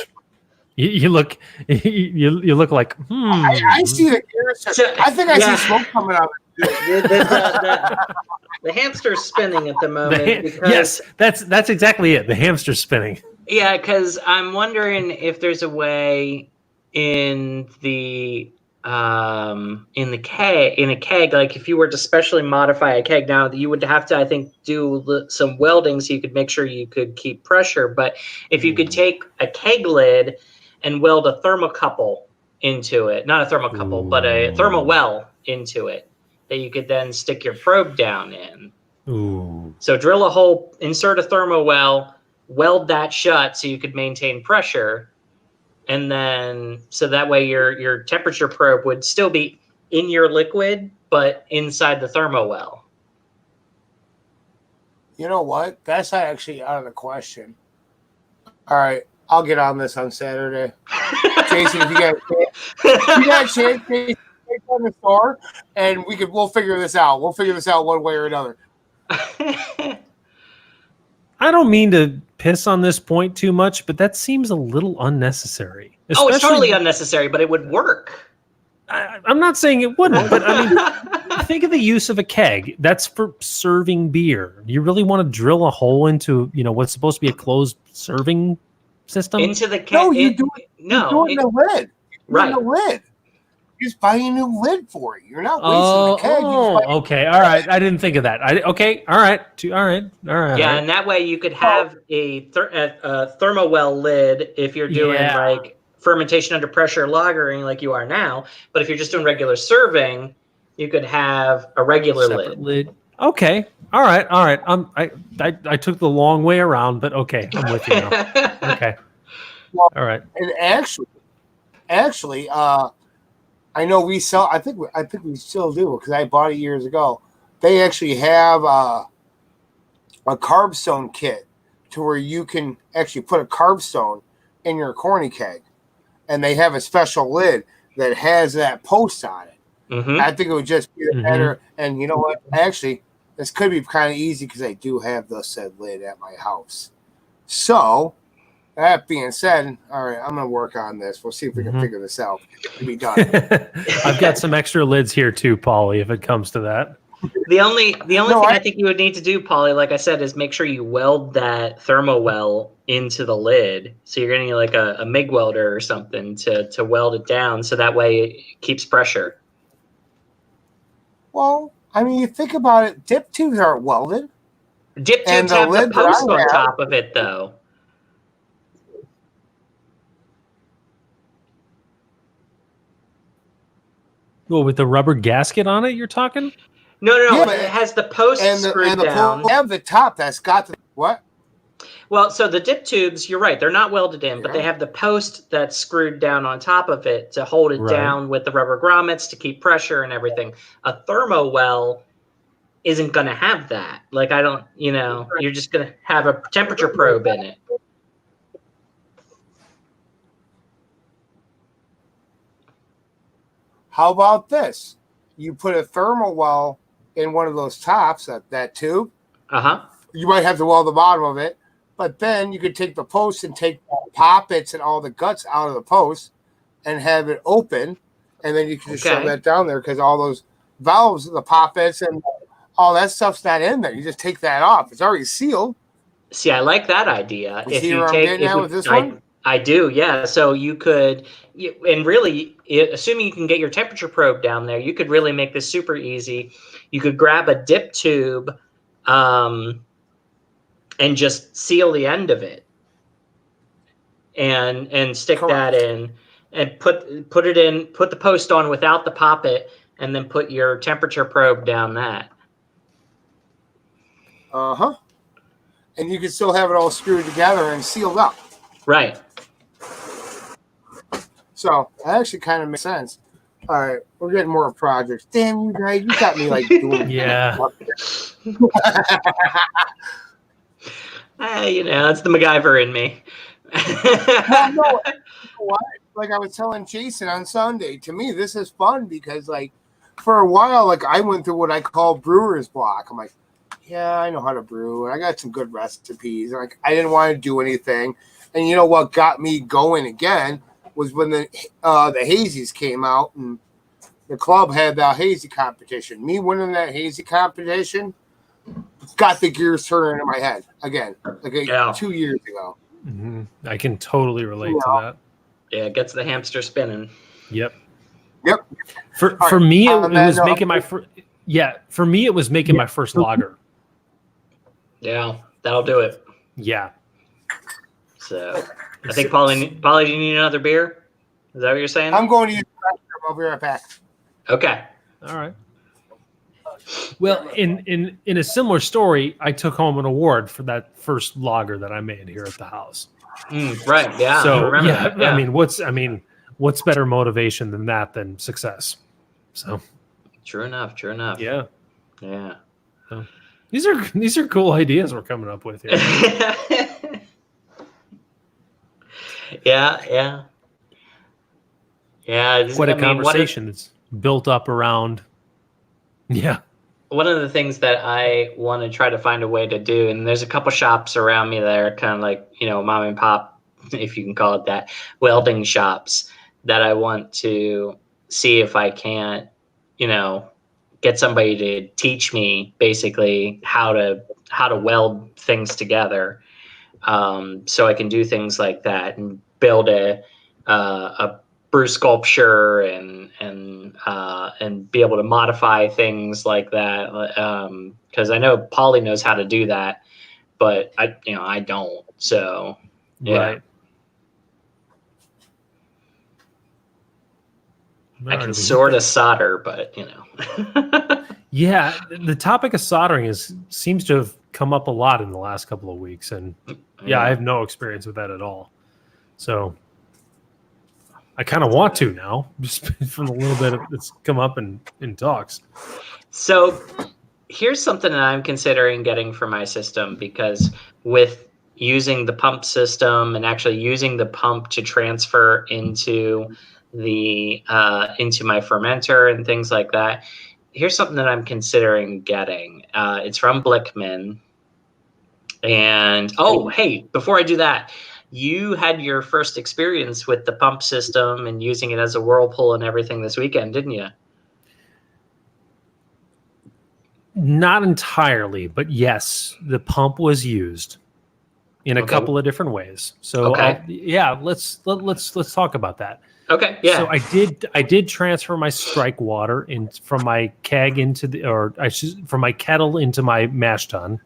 You look you look like I see the air. So, I think I yeah. see smoke coming out. The hamster's spinning at the moment. Because, Yes, that's exactly it. The hamster's spinning. Yeah, because I'm wondering if there's a way in a keg, like if you were to specially modify a keg, now you would have to, I think, do some welding so you could make sure you could keep pressure. But if you could take a keg lid and weld a thermocouple into it, not a thermocouple, but a thermal well into it, that you could then stick your probe down in. Ooh. So drill a hole, insert a thermo well, weld that shut so you could maintain pressure. And then, so that way your temperature probe would still be in your liquid, but inside the thermo well. You know what? That's not actually out of the question. All right, I'll get on this on Saturday. Jason, if you got a chance, Jason, take on the store, and we'll figure this out. We'll figure this out one way or another. I don't mean to piss on this point too much, but that seems a little unnecessary. Oh, it's Especially- totally unnecessary, but it would work. I'm not saying it wouldn't, but I mean, think of the use of a keg. That's for serving beer. You really want to drill a hole into, what's supposed to be a closed serving system? Into the keg. No, you do it. No, you do it in the lid. right. In the lid. You just buy a new lid for it. You're not wasting the keg. You just buy- Okay. All right. I didn't think of that. Okay. All right. All right. Yeah, and that way you could have a thermowell lid if you're doing Yeah. like fermentation under pressure lagering like you are now. But if you're just doing regular serving, you could have a regular Separate lid. lid. Okay. All right. I took the long way around, but okay, I'm with you now. Okay. Well, All right. And actually, I know we sell. I think we still do because I bought it years ago. They actually have a carb stone kit to where you can actually put a carb stone in your corny keg, and they have a special lid that has that post on it. Mm-hmm. I think it would just be better. And you know what? Actually, this could be kind of easy because I do have the said lid at my house. So, that being said, all right, I'm going to work on this. We'll see if we can figure this out. It'll be done. I've got some extra lids here too, Paulie, if it comes to that. The only thing I think you would need to do, Paulie, like I said, is make sure you weld that thermowell into the lid. So you're getting like a MIG welder or something to weld it down, so that way it keeps pressure. Well, I mean, you think about it, dip tubes aren't welded. Dip And tubes the have the lid that post I on have- top of it, though. Well, with the rubber gasket on it, you're talking? No, Yeah, but it has the post screwed the down. have the top that's got the what? Well, so the dip tubes, you're right, they're not welded in, but they Yeah. have the post that's screwed down on top of it to hold it Right. down with the rubber grommets to keep pressure and everything. A thermo well isn't going to have that. Like, I don't, you're just going to have a temperature probe in it. How about this? You put a thermal well in one of those tops, that tube. Uh-huh. You might have to weld the bottom of it, but then you could take the post and take the poppets and all the guts out of the post and have it open, and then you can just shove that down there because all those valves, the poppets, and all that stuff's not in there. You just take that off. It's already sealed. See, I like that idea. You see where I'm getting at with this one? I do, yeah. So you could, and really, assuming you can get your temperature probe down there, you could really make this super easy. You could grab a dip tube and just seal the end of it and stick that in and put it in, put the post on without the poppet, and then put your temperature probe down that. Uh-huh. And you can still have it all screwed together and sealed up. Right. So that actually kind of makes sense. All right, we're getting more projects. Damn you guys, you got me like doing Yeah. It's the MacGyver in me. No, like I was telling Jason on Sunday, to me this is fun because like for a while, like I went through what I call brewer's block. I'm like, yeah, I know how to brew, and I got some good recipes. Like I didn't want to do anything, and you know what got me going again was when the hazies came out and the club had the hazy competition. Me winning that hazy competition got the gears turning in my head again, like 2 years ago. Mm-hmm. I can totally relate to that. Yeah, it gets the hamster spinning. Yep. All For me, it right, was making my first. Yeah, for me, it was making my first lager. Yeah, that'll do it. Yeah. So I think Paulie, do you need another beer? Is that what you're saying? I'm going to use the restroom. I'll be right back. Okay. All right. Well, in a similar story, I took home an award for that first lager that I made here at the house. Right. Yeah. So I remember yeah, that. Yeah. I mean, what's better motivation than success? True enough. Yeah. Yeah. So, these are cool ideas we're coming up with here. Yeah. What a conversation that's built up around. Yeah. One of the things that I want to try to find a way to do, and there's a couple shops around me that are kind of like, mom and pop, if you can call it that, welding shops that I want to see if I can't, get somebody to teach me basically how to weld things together. So I can do things like that and build a brew sculpture and be able to modify things like that. Because I know Paulie knows how to do that, but I don't. So yeah. Right. I can sort of solder, but Yeah, the topic of soldering seems to have come up a lot in the last couple of weeks, and I have no experience with that at all. So I kind of want to now, just from a little bit that's come up in talks. So here's something that I'm considering getting for my system, because with using the pump system and actually using the pump to transfer into the into my fermenter and things like that, here's something that I'm considering getting. It's from Blickman. And hey, before I do that, you had your first experience with the pump system and using it as a whirlpool and everything this weekend, didn't you? Not entirely, but yes, the pump was used in a couple of different ways. So let's talk about that. Okay. Yeah. So I did transfer my strike water from my keg from my kettle into my mash tun.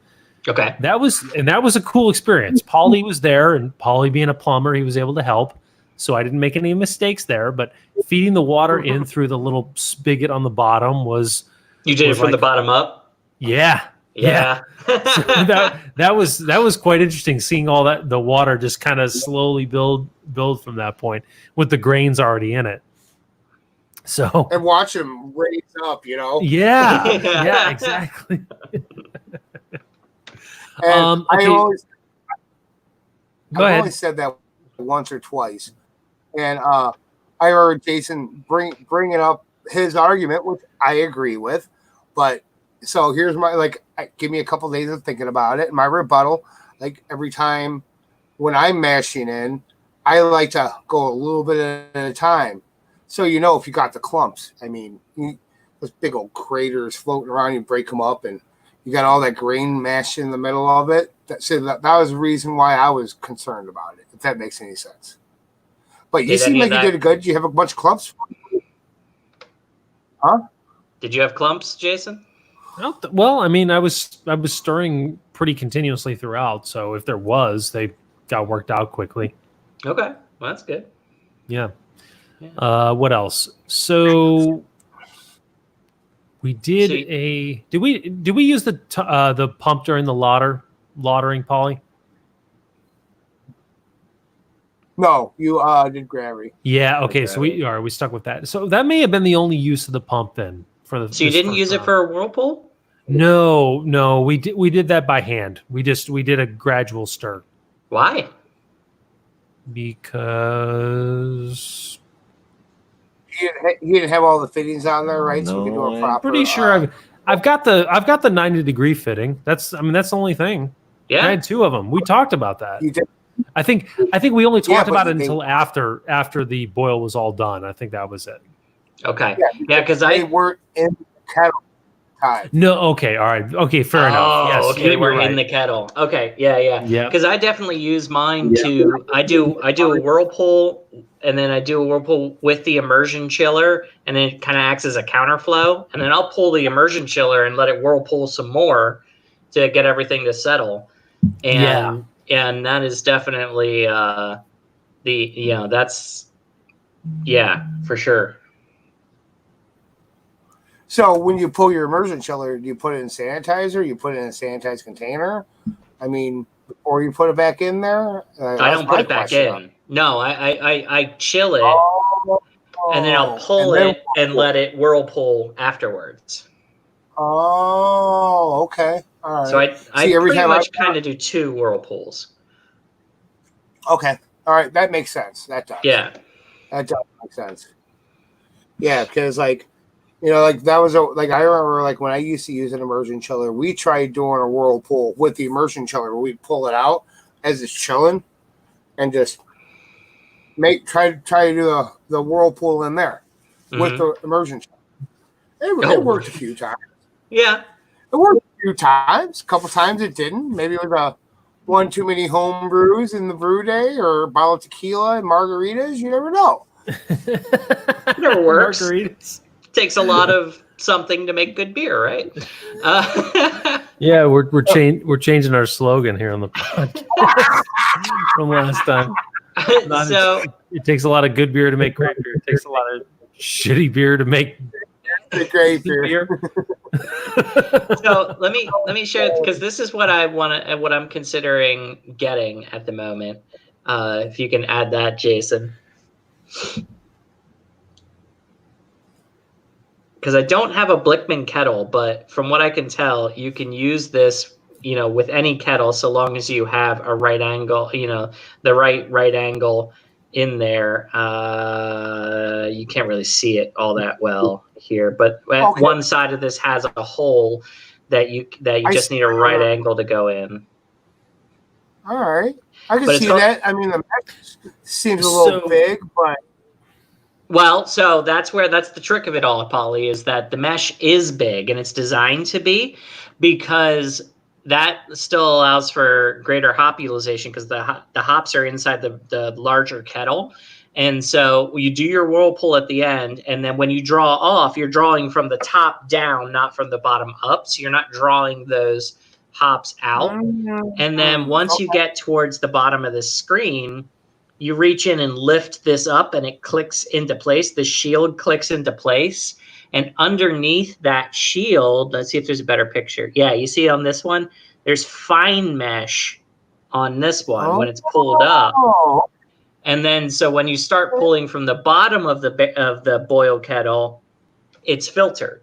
Okay. That was a cool experience. Paulie was there, and Paulie being a plumber, he was able to help. So I didn't make any mistakes there, but feeding the water in through the little spigot on the bottom was... You did it from the bottom up? Yeah. Yeah. So that was quite interesting, seeing all that, the water just kind of slowly build from that point with the grains already in it. So and watch them raise up, Yeah, exactly. And okay. I've only said that once or twice, and I heard Jason bringing up his argument, which I agree with. But so here's my give me a couple days of thinking about it. My rebuttal, every time when I'm mashing in, I like to go a little bit at a time, so if you got the clumps. I mean, those big old craters floating around, you break them up, and you got all that grain mashed in the middle of it. That was the reason why I was concerned about it, if that makes any sense. But you seem like you did good. You have a bunch of clumps. Huh? Did you have clumps, Jason? Well, I mean, I was stirring pretty continuously throughout, so if there was, they got worked out quickly. Okay, well, that's good. Yeah. What else? So we did did we use the pump during the lautering, Paulie? No, you did gravity. Yeah, okay, so we stuck with that. So that may have been the only use of the pump then for the. So you didn't use it for a whirlpool? No, we did that by hand. We did a gradual stir. Why? Because you didn't have all the fittings on there, right? So we can do a proper. I'm pretty sure I've got the 90-degree fitting. That's the only thing. Yeah, I had two of them. We talked about that. You did. I think we only talked about it until after the boil was all done. I think that was it. Okay. Yeah, because they weren't in the kettle time. No. Okay. All right. Okay. Fair enough. Yes. Okay. They were in the kettle. Okay. Yeah. Because I definitely use mine to. I do a whirlpool, and then I do a whirlpool with the immersion chiller, and then it kind of acts as a counterflow, and then I'll pull the immersion chiller and let it whirlpool some more to get everything to settle. And that is definitely that's for sure. So when you pull your immersion chiller, do you put it in sanitizer? You put it in a sanitized container? I mean, before you put it back in there? I don't put it back in. No, I chill it, and then I'll pull it and let it whirlpool afterwards. Oh, okay. All right. So I pretty much kind of do two whirlpools. Okay. All right. That makes sense. That does. Yeah. That does make sense. Yeah, because that was I remember when I used to use an immersion chiller, we tried doing a whirlpool with the immersion chiller where we'd pull it out as it's chilling and just try to do the whirlpool in there with the immersion chiller. It worked a few times. Yeah. It worked a few times. A couple times it didn't. Maybe it was one too many home brews in the brew day, or a bottle of tequila and margaritas. You never know. It never works. Margaritas. Takes a lot of something to make good beer, right? Yeah, we're changing our slogan here on the podcast from last time. It takes a lot of good beer to make great beer. It takes a lot of Shitty beer to make Great beer. beer. So let me share, because this is what I'm considering getting at the moment. If you can add that, Jason. Because I don't have a Blickman kettle, but from what I can tell, you can use this, with any kettle, so long as you have a right angle, the right angle in there. You can't really see it all that well here, but Okay. one side of this has a hole that you just need a right angle to go in. All right. I can But it's see that. I mean, the mesh seems a little big, but. Well, so that's the trick of it all, Polly, is that the mesh is big, and it's designed to be, because that still allows for greater hop utilization, because the hops are inside the larger kettle. And so you do your whirlpool at the end, and then when you draw off, you're drawing from the top down, not from the bottom up. So you're not drawing those hops out. And then once you get towards the bottom of the screen, you reach in and lift this up, and it clicks into place. The shield clicks into place. And underneath that shield, let's see if there's a better picture. Yeah, you see on this one, there's fine mesh on this one when it's pulled up. And then so when you start pulling from the bottom of the boil kettle, it's filtered.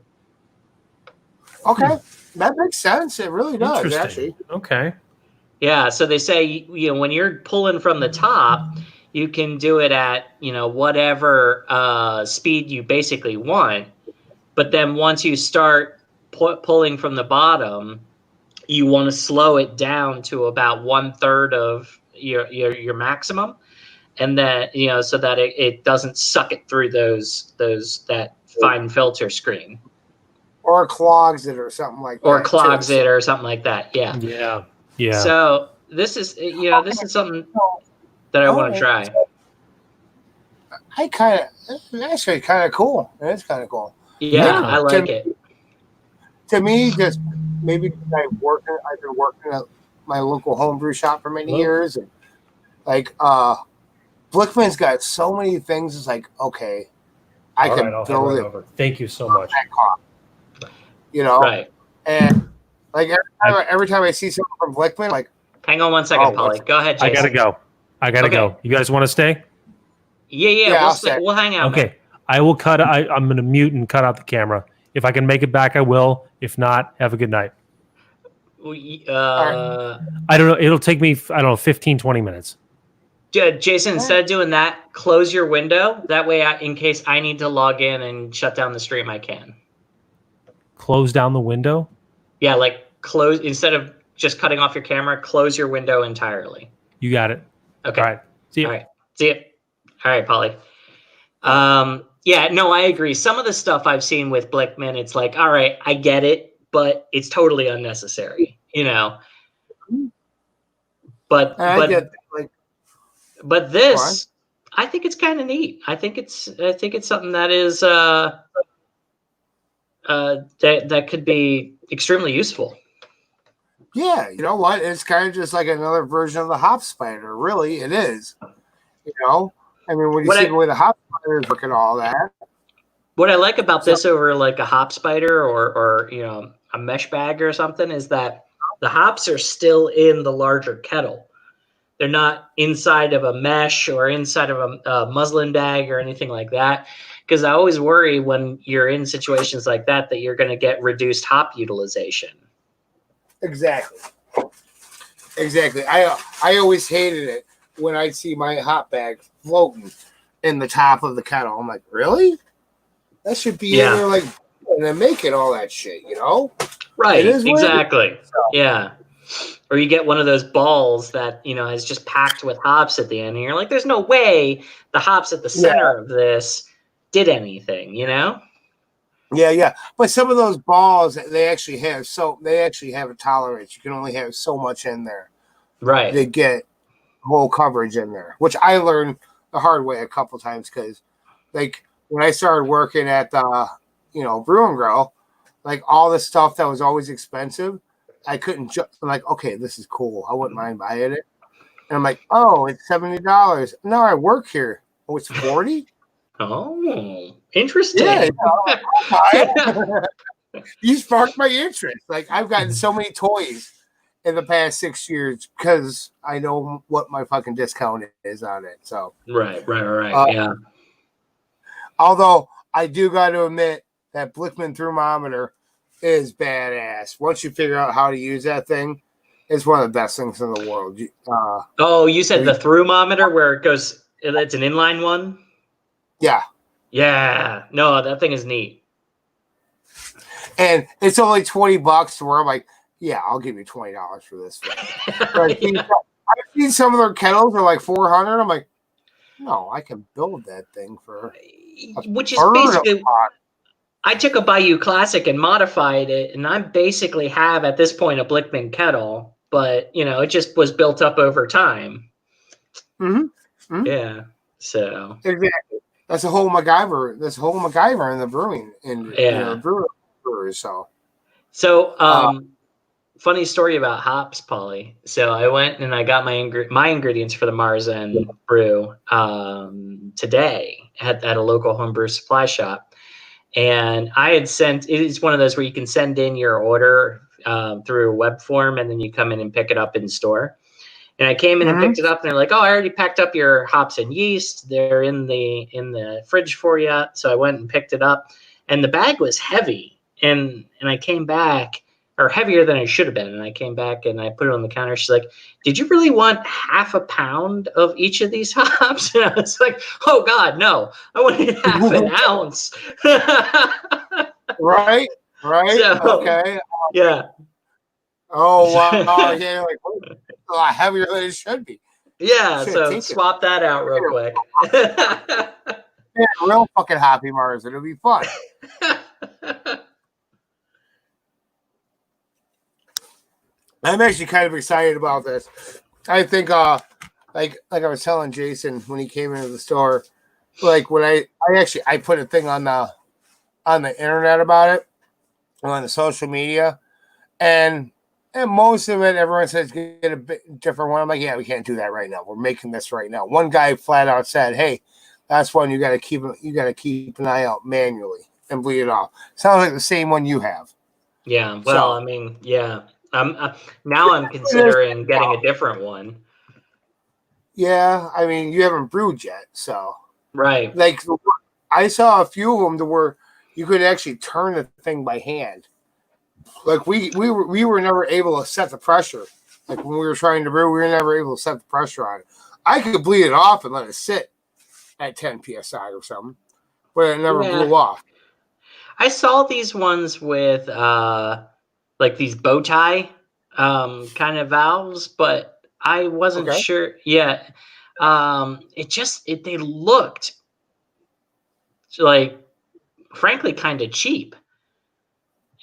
Okay, that makes sense. It really does, Interesting. actually. Okay. Yeah, so they say, when you're pulling from the top, you can do it at, whatever speed you basically want. But then once you start pulling from the bottom, you want to slow it down to about 1/3 of your maximum. And then, so that it doesn't suck it through that fine filter screen. Or clogs it or something like that. Or clogs it or something like that. Yeah. Yeah. Yeah. So this is, this is something that I want to try. Actually kind of cool. It's kind of cool. Yeah, I like it. To me, just maybe I've been working at my local homebrew shop for many years, and like Blickman's got so many things. It's like, okay, I can build it. Over. Thank you so much. Right? And like every time I see something from Blickman, like, hang on one second, Polly. Go ahead, Jason. I gotta go. You guys want to stay? Yeah. We'll hang out. Okay. Man. I will cut. I'm going to mute and cut out the camera. If I can make it back, I will. If not, have a good night. I don't know. It'll take me, 15, 20 minutes. Jason, instead of doing that, close your window. That way, in case I need to log in and shut down the stream, I can. Close down the window? Yeah, like close, instead of just cutting off your camera, close your window entirely. You got it. Okay. All right. See you. All right. See you. All right, Polly. Yeah, no, I agree. Some of the stuff I've seen with Blickman, it's like, all right, I get it, but it's totally unnecessary, But this, I think it's kind of neat. I think it's something that is that could be extremely useful. Yeah, you know what? It's kind of just like another version of the hop spider. Really, it is. I mean, when you see the way the hop spider is working, all that. What I like about this over like a hop spider or a mesh bag or something is that the hops are still in the larger kettle. They're not inside of a mesh or inside of a muslin bag or anything like that. Because I always worry when you're in situations like that you're going to get reduced hop utilization. Exactly. I always hated it when I see my hop bag floating in the top of the kettle. I'm like, really? That should be in there, like, and then making all that shit, Right. Exactly. Yeah. Or you get one of those balls that is just packed with hops at the end, and you're like, "There's no way the hops at the center of this did anything," Yeah. But some of those balls, they actually have a tolerance. You can only have so much in there, right? To get whole coverage in there, which I learned the hard way a couple times because, like, when I started working at the, Brew and Grow, like all the stuff that was always expensive. I couldn't I'm like, okay, this is cool. I wouldn't mind buying it. And I'm like, oh, it's $70. No, I work here. Oh, it's $40? Oh, interesting. Yeah, fine. You sparked my interest. Like I've gotten so many toys in the past 6 years because I know what my fucking discount is on it. So Right. Yeah. although I do got to admit that Blickman thermometer is badass. Once you figure out how to use that thing, it's one of the best things in the world. Oh, you said the thermometer where it goes, it's an inline one? Yeah. Yeah. No, that thing is neat. And it's only $20 where I'm like, yeah, I'll give you $20 for this thing. Yeah. I've seen some of their kettles are like 400. I'm like, no, I can build that thing for Which is basically, I took a Bayou Classic and modified it, and I basically have at this point a Blickman kettle, but it just was built up over time. Mm-hmm. Yeah. So exactly. That's a whole MacGyver. That's a whole MacGyver in the brewing industry. Brewers. So funny story about hops, Polly. So I went and I got my ingredients for the Marzen brew today at a local homebrew supply shop. And I had it's one of those where you can send in your order through a web form, and then you come in and pick it up in store. And I came in and picked it up, and they're like, "Oh, I already packed up your hops and yeast. They're in the fridge for you." So I went and picked it up, and the bag was heavy, and I came back, or heavier than it should have been. And I came back and I put it on the counter. She's like, "Did you really want half a pound of each of these hops?" And I was like, "Oh God, no! I wanted half an ounce." Right. So, Okay. Yeah. Oh wow! Yeah, like a lot heavier than it should be. Yeah. So swap that out real quick. Yeah, real fucking happy Mars. It'll be fun. I'm actually kind of excited about this. I think, like I was telling Jason when he came into the store, like when I put a thing on the internet about it, on the social media, and most of it, everyone says get a bit different one. I'm like, yeah, we can't do that right now. We're making this right now. One guy flat out said, "Hey, that's one you got to keep an eye out manually and bleed it off." Sounds like the same one you have. Yeah. Well, I mean, yeah. I'm considering getting a different one. Yeah, I mean, you haven't brewed yet, so right. Like I saw a few of them to where you could actually turn the thing by hand. Like we were never able to set the pressure. Like when we were trying to brew, we were never able to set the pressure on it. I could bleed it off and let it sit at 10 psi or something, but it never blew off. I saw these ones with like these bow tie kind of valves, but I wasn't sure. Yeah, they looked like, frankly, kind of cheap,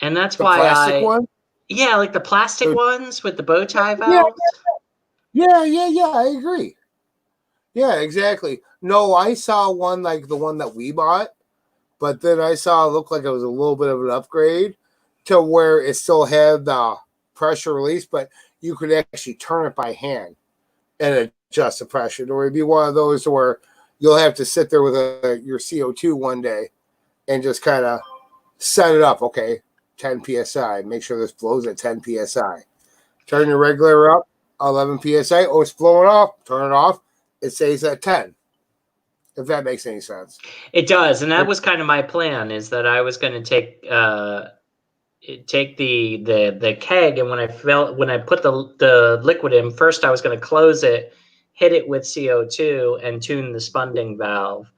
and that's the why plastic one. Yeah, like the plastic ones with the bow tie valves. Yeah. I agree. Yeah, exactly. No, I saw one like the one that we bought, but then I saw it looked like it was a little bit of an upgrade to where it still had the pressure release, but you could actually turn it by hand and adjust the pressure. Or it'd be one of those where you'll have to sit there with your CO2 one day and just kind of set it up. Okay, 10 psi. Make sure this blows at 10 psi. Turn your regulator up, 11 psi. Oh, it's blowing off. Turn it off. It stays at 10. If that makes any sense. It does, and that was kind of my plan. Is that I was going to take the keg, and when I put the liquid in first, I was going to close it, hit it with CO2, and tune the spunding valve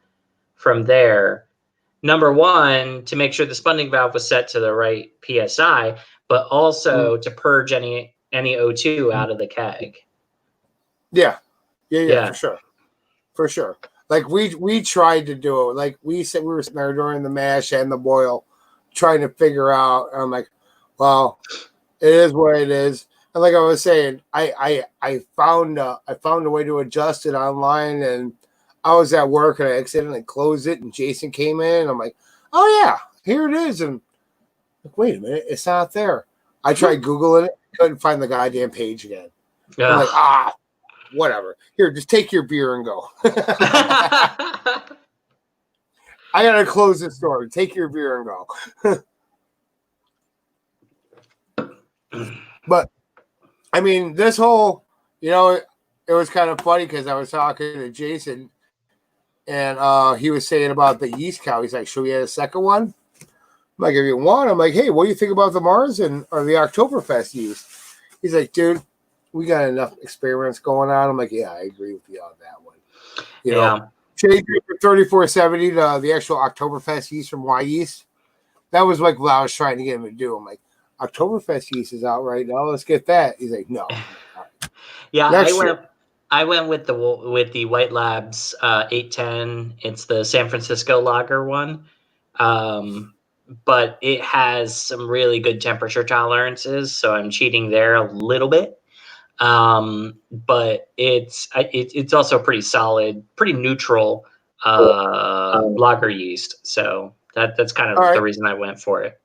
from there. Number one, to make sure the spunding valve was set to the right psi, but also to purge any O2 out of the keg. Yeah, for sure. Like we tried to do it. Like we said, we were sitting there during the mash and the boil, trying to figure out. And I'm like, well, it is what it is. And like I was saying, I found a way to adjust it online, and I was at work and I accidentally closed it, and Jason came in. And I'm like, oh yeah, here it is. And I'm like, wait a minute, it's not there. I tried Googling it, couldn't find the goddamn page again. I'm like, whatever. Here, just take your beer and go. I gotta close this door. Take your beer and go. But I mean, this whole, it was kind of funny because I was talking to Jason, and he was saying about the yeast cow. He's like, "Should we add a second one?" I'm like, "If you want." I'm like, "Hey, what do you think about the Mars or the Oktoberfest yeast?" He's like, "Dude, we got enough experiments going on." I'm like, "Yeah, I agree with you on that one." Change it from 3470 to the actual Oktoberfest yeast from Y yeast. That was like what I was trying to get him to do. I'm like, Oktoberfest yeast is out right now. Let's get that. He's like, no. Yeah, I went with the White Labs 810. It's the San Francisco lager one, but it has some really good temperature tolerances, so I'm cheating there a little bit. But it's also pretty solid, pretty neutral lager yeast. So that's kind of the reason I went for it.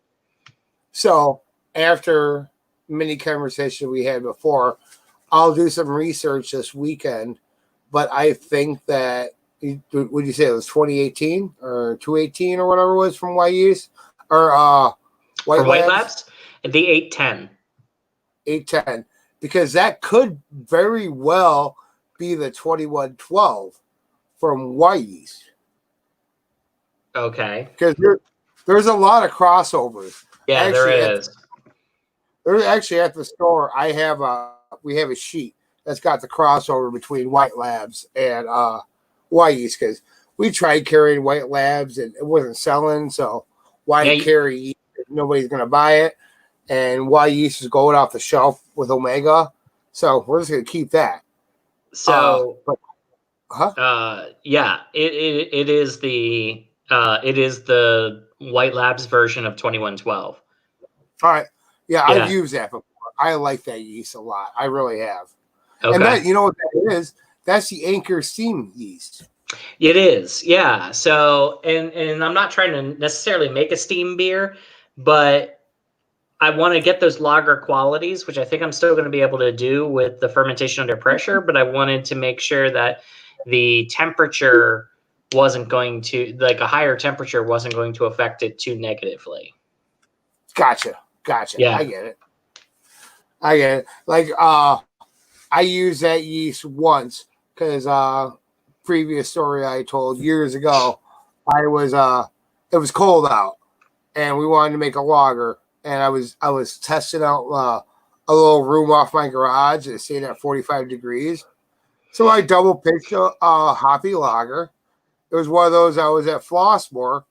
So after many conversations we had before, I'll do some research this weekend. But I think that, would you say it was 2018 or 218 or whatever it was from YU's or White Labs? The 810. 810. Because that could very well be the 2112 from YU's. Okay. Because there's a lot of crossovers. Yeah, there is. There's actually at the store. We have a sheet that's got the crossover between White Labs and YU's, because we tried carrying White Labs and it wasn't selling. So why carry? Nobody's gonna buy it, and YU's is going off the shelf with Omega. So we're just gonna keep that. So, yeah, it is the White Labs version of 2112. All right. Yeah, I've used that before. I like that yeast a lot. I really have. Okay. And that, you know what that is? That's the Anchor Steam yeast. It is, yeah. So, and I'm not trying to necessarily make a steam beer, but I want to get those lager qualities, which I think I'm still going to be able to do with the fermentation under pressure, but I wanted to make sure that the temperature wasn't going to, like a higher temperature wasn't going to affect it too negatively. Gotcha. Yeah. I get it. Like, I used that yeast once because previous story I told years ago, it was cold out and we wanted to make a lager, and I was testing out a little room off my garage and it stayed at 45 degrees. So I double pitched a hoppy lager. It was one of those. I was at Flossmoor.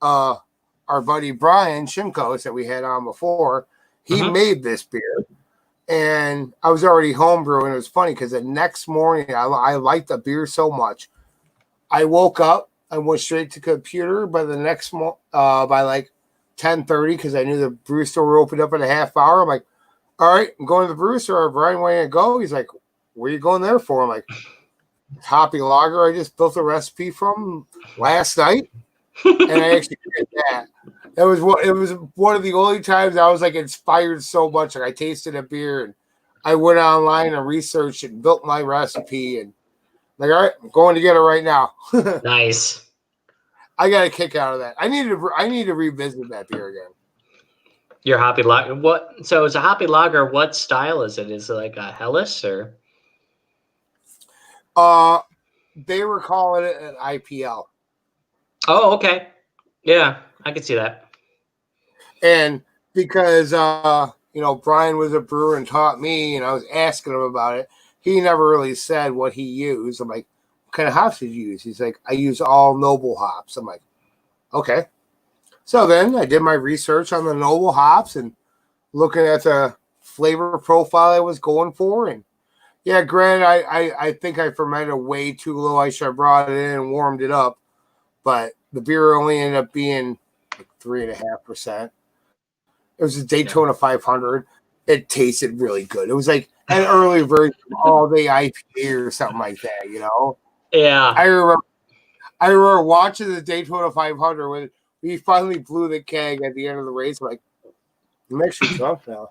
Our buddy Brian Shimkos that we had on before, he made this beer, and I was already homebrewing. It was funny because the next morning I liked the beer so much. I woke up, I went straight to the computer by the next by like 10:30 because I knew the brew store opened up in a half hour. I'm like, all right, I'm going to the brew store. Brian, where you go? He's like, where are you going there for? I'm like, hoppy lager I just built a recipe from last night. And I actually did that. It was one of the only times I was like inspired so much. Like I tasted a beer and I went online and researched and built my recipe, and like, all right, I'm going to get it right now. Nice. I got a kick out of that. I need to revisit that beer again. Your hoppy lager. What? So it's a hoppy lager. What style is it? Is it like a Helles or? They were calling it an IPL. Oh, okay. Yeah, I can see that. And because Brian was a brewer and taught me, and I was asking him about it, he never really said what he used. I'm like, what kind of hops did you use? He's like, I use all noble hops. I'm like, okay. So then I did my research on the noble hops and looking at the flavor profile I was going for. And yeah, granted, I think I fermented way too low. I should have brought it in and warmed it up. But the beer only ended up being like 3.5%. It was a Daytona 500. It tasted really good. It was like an early version of All Day IPA or something like that, Yeah. I remember watching the Daytona 500 when we finally blew the keg at the end of the race. I'm like, I'm actually drunk now.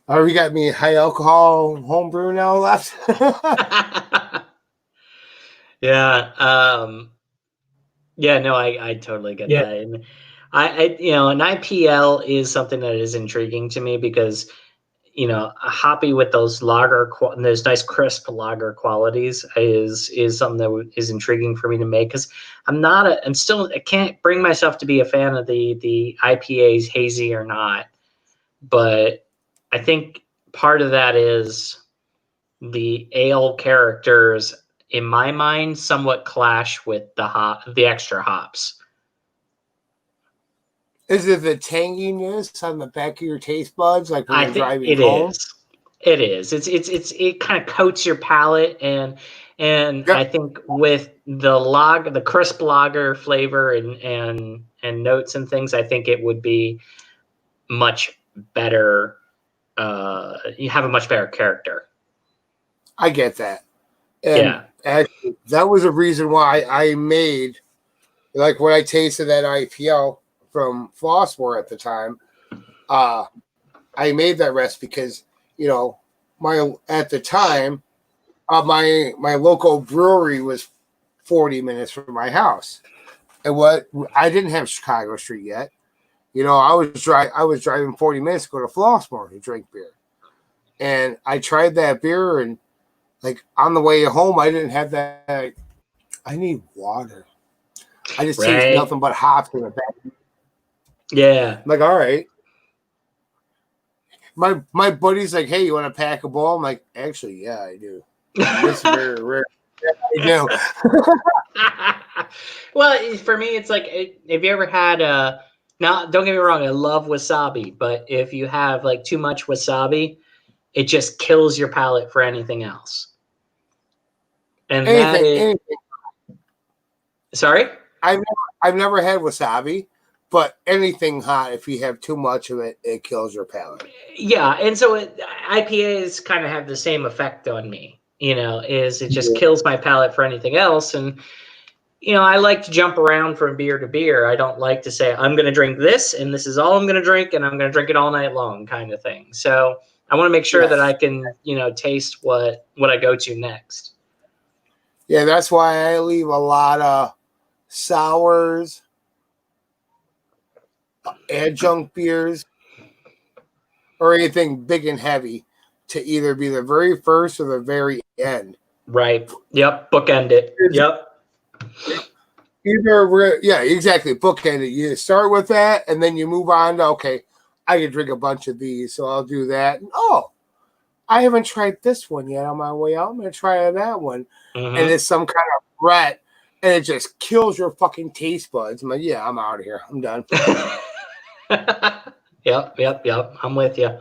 We got me high alcohol homebrew now left. Yeah. Yeah, no, I totally get Yeah. that. And an IPL is something that is intriguing to me because, a hoppy with those those nice crisp lager qualities is something that is intriguing for me to make because I can't bring myself to be a fan of the IPAs, hazy or not. But I think part of that is the ale characters, in my mind, somewhat clash with the extra hops. Is it the tanginess on the back of your taste buds, like when I you're think driving it home? is. It is. It kind of coats your palate, and I Yep, think with the crisp lager flavor and notes and things, I think it would be much better. You have a much better character. I get that. And Yeah. actually, that was a reason why I made, like when I tasted that IPL from Flossmore at the time, I made that recipe because, at the time, my local brewery was 40 minutes from my house. And I didn't have Chicago Street yet. I was driving 40 minutes to go to Flossmore to drink beer. And I tried that beer, and like on the way home, I didn't have that. I need water. I just taste Right. nothing but hops in the back. Yeah. I'm like, all right. My buddy's like, hey, you want to pack a bowl? I'm like, actually, yeah, I do. And this is very rare. Yeah, I do. Well, for me, it's like, have you ever had now, don't get me wrong, I love wasabi, but if you have like too much wasabi, it just kills your palate for anything else. And Anything. Sorry? I've never had wasabi, but anything hot, if you have too much of it, it kills your palate. Yeah, and so IPAs kind of have the same effect on me. Is it just kills my palate for anything else, and I like to jump around from beer to beer. I don't like to say I'm going to drink this, and this is all I'm going to drink, and I'm going to drink it all night long, kind of thing. So I want to make sure that I can, taste what I go to next. Yeah, that's why I leave a lot of sours, adjunct beers, or anything big and heavy to either be the very first or the very end. Right. Yep. Bookend it. Yep. Yeah, exactly. Bookend it. You start with that, and then you move on to, okay, I can drink a bunch of these, so I'll do that. And, I haven't tried this one yet on my way out. I'm going to try that one. Mm-hmm. And it's some kind of Brett, and it just kills your fucking taste buds. I'm like, yeah, I'm out of here. I'm done. Yep. I'm with you.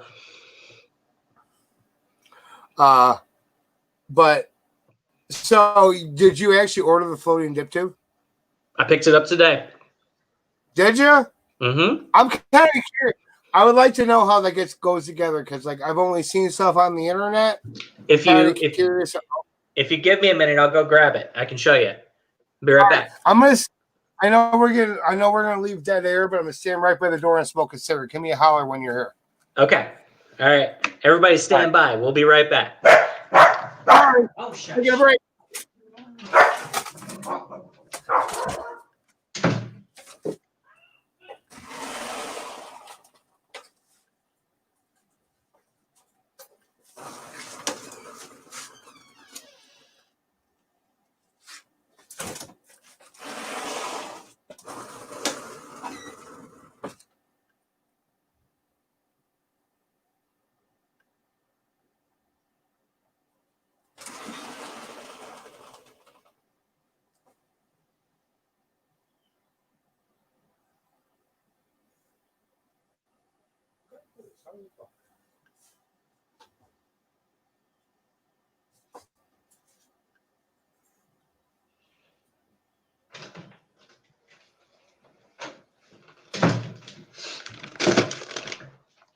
But so did you actually order the floating dip tube? I picked it up today. Did you? Mm-hmm. I'm kind of curious. I would like to know how that goes together because, like, I've only seen stuff on the internet. If Curious. If you give me a minute, I'll go grab it. I can show you. Be right back. I know we're gonna leave dead air, but I'm gonna stand right by the door and smoke a cigarette. Give me a holler when you're here. Okay. All right. Everybody stand by. We'll be right back. All right. Oh, shit. Take a break.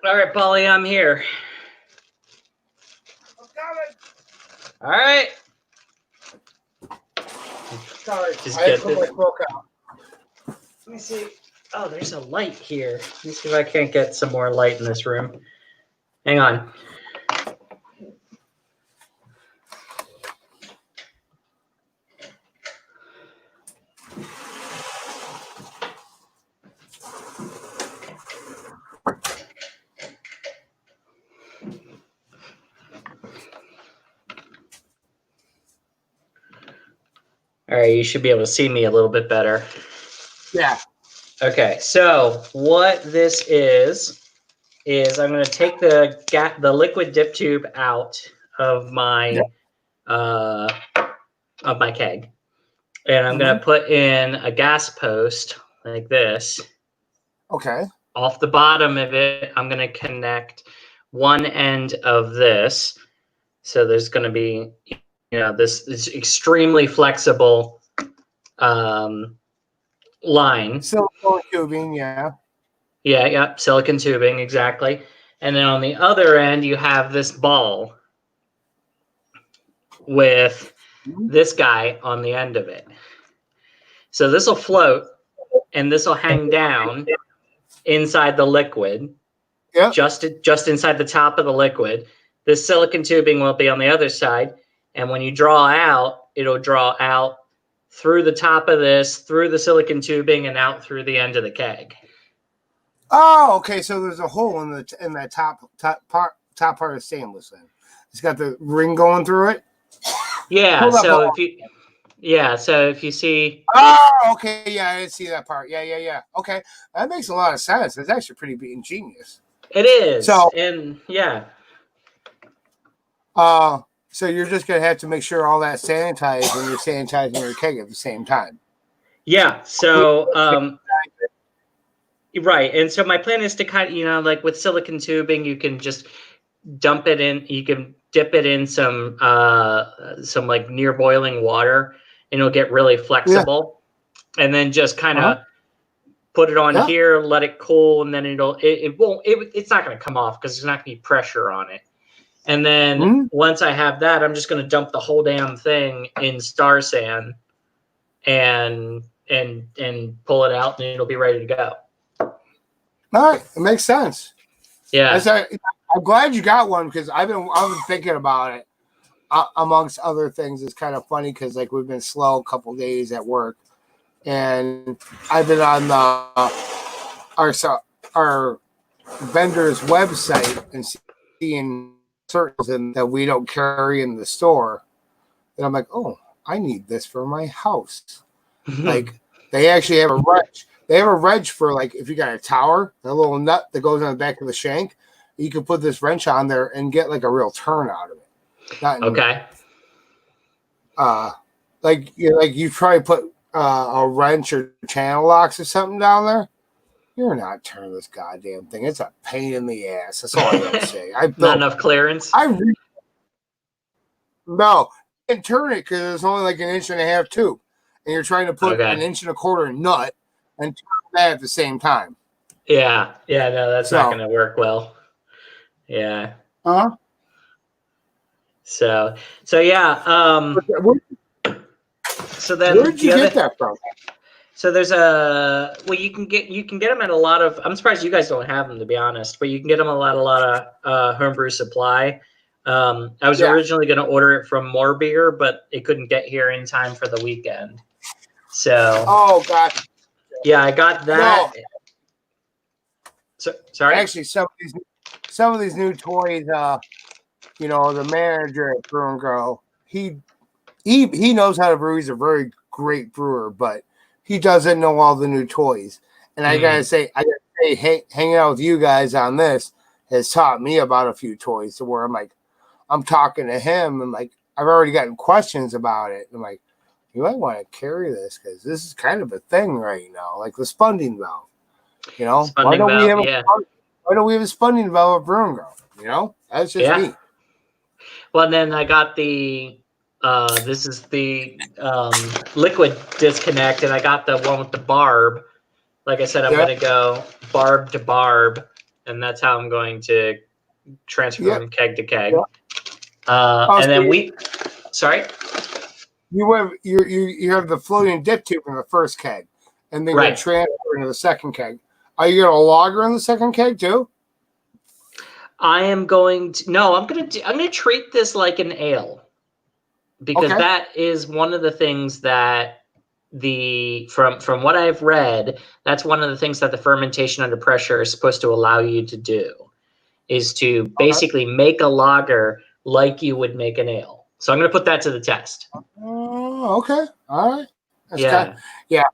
All right, Polly, I'm here. All right. Sorry, Just I get put my this. smoke out. Let me see. Oh, there's a light here. Let me see if I can't get some more light in this room. Hang on. All right, you should be able to see me a little bit better. Yeah. Okay, so what this is I'm going to take the liquid dip tube out of my keg, and I'm going to put in a gas post like this. Okay. Off the bottom of it, I'm going to connect one end of this. So there's going to be, this extremely flexible line. Silicone tubing, yeah. Yeah, silicon tubing, exactly. And then on the other end, you have this ball with this guy on the end of it. So this will float, and this will hang down inside the liquid, just inside the top of the liquid. This silicon tubing will be on the other side, and when you draw out, it'll draw out through the top of this, through the silicon tubing, and out through the end of the keg. Oh, okay. So there's a hole in that top part of the stainless. Then it's got the ring going through it. Yeah. So if you see. Oh, okay. Yeah, I didn't see that part. Yeah. Okay, that makes a lot of sense. It's actually pretty ingenious. It is. So, and yeah. So you're just gonna have to make sure all that sanitized when you're sanitizing your keg at the same time. Yeah. So right. And so my plan is to kind of, like with silicon tubing, you can just dump it in. You can dip it in some like near boiling water, and it'll get really flexible. Yeah. And then just kind of put it on here, let it cool, and then it's not going to come off because there's not going to be pressure on it. And then once I have that, I'm just going to dump the whole damn thing in Star San and pull it out, and it'll be ready to go. All right, it makes sense. Yeah, I'm glad you got one because I've been thinking about it. Amongst other things, it's kind of funny because like we've been slow a couple days at work, and I've been on our vendor's website and seeing certain that we don't carry in the store, and I'm like, oh, I need this for my house. Like they actually have a wrench. They have a wrench for like if you got a tower, a little nut that goes on the back of the shank. You can put this wrench on there and get like a real turn out of it. Okay. Like you probably put a wrench or channel locks or something down there. You're not turning this goddamn thing. It's a pain in the ass. That's all I gotta say. Not enough clearance. No, you can turn it because it's only like 1.5 inch tube, and you're trying to put 1.25 inch nut and turn that at the same time. Yeah. No, that's not going to work well. Yeah. So yeah. So then where did you get that from? So there's you can get them at a lot of. I'm surprised you guys don't have them, to be honest, but you can get them a lot of homebrew supply. I was originally going to order it from More Beer, but it couldn't get here in time for the weekend. So. Oh gosh. Yeah, I got that. No. So, sorry. Actually, some of these new toys. The manager at Brew and Grow, he knows how to brew. He's a very great brewer, but he doesn't know all the new toys. And I gotta say, hanging out with you guys on this has taught me about a few toys to where I'm talking to him and like I've already gotten questions about it. I'm like, you might want to carry this because this is kind of a thing right now, like the spunding valve. Why don't we have a spunding valve at Brew and Grow? That's just me. Well, then I got the this is the liquid disconnect, and I got the one with the barb. Like I said, I'm going to go barb to barb, and that's how I'm going to transfer from keg to keg. And then sorry. You have the floating dip tube in the first keg, and then you transfer into the second keg. Are you going to lager in the second keg too? I'm going to treat this like an ale, because that is one of the things that from what I've read, that's one of the things that the fermentation under pressure is supposed to allow you to do, is to basically make a lager like you would make an ale. So I'm going to put that to the test. Oh, okay. All right. That's Yeah. yeah.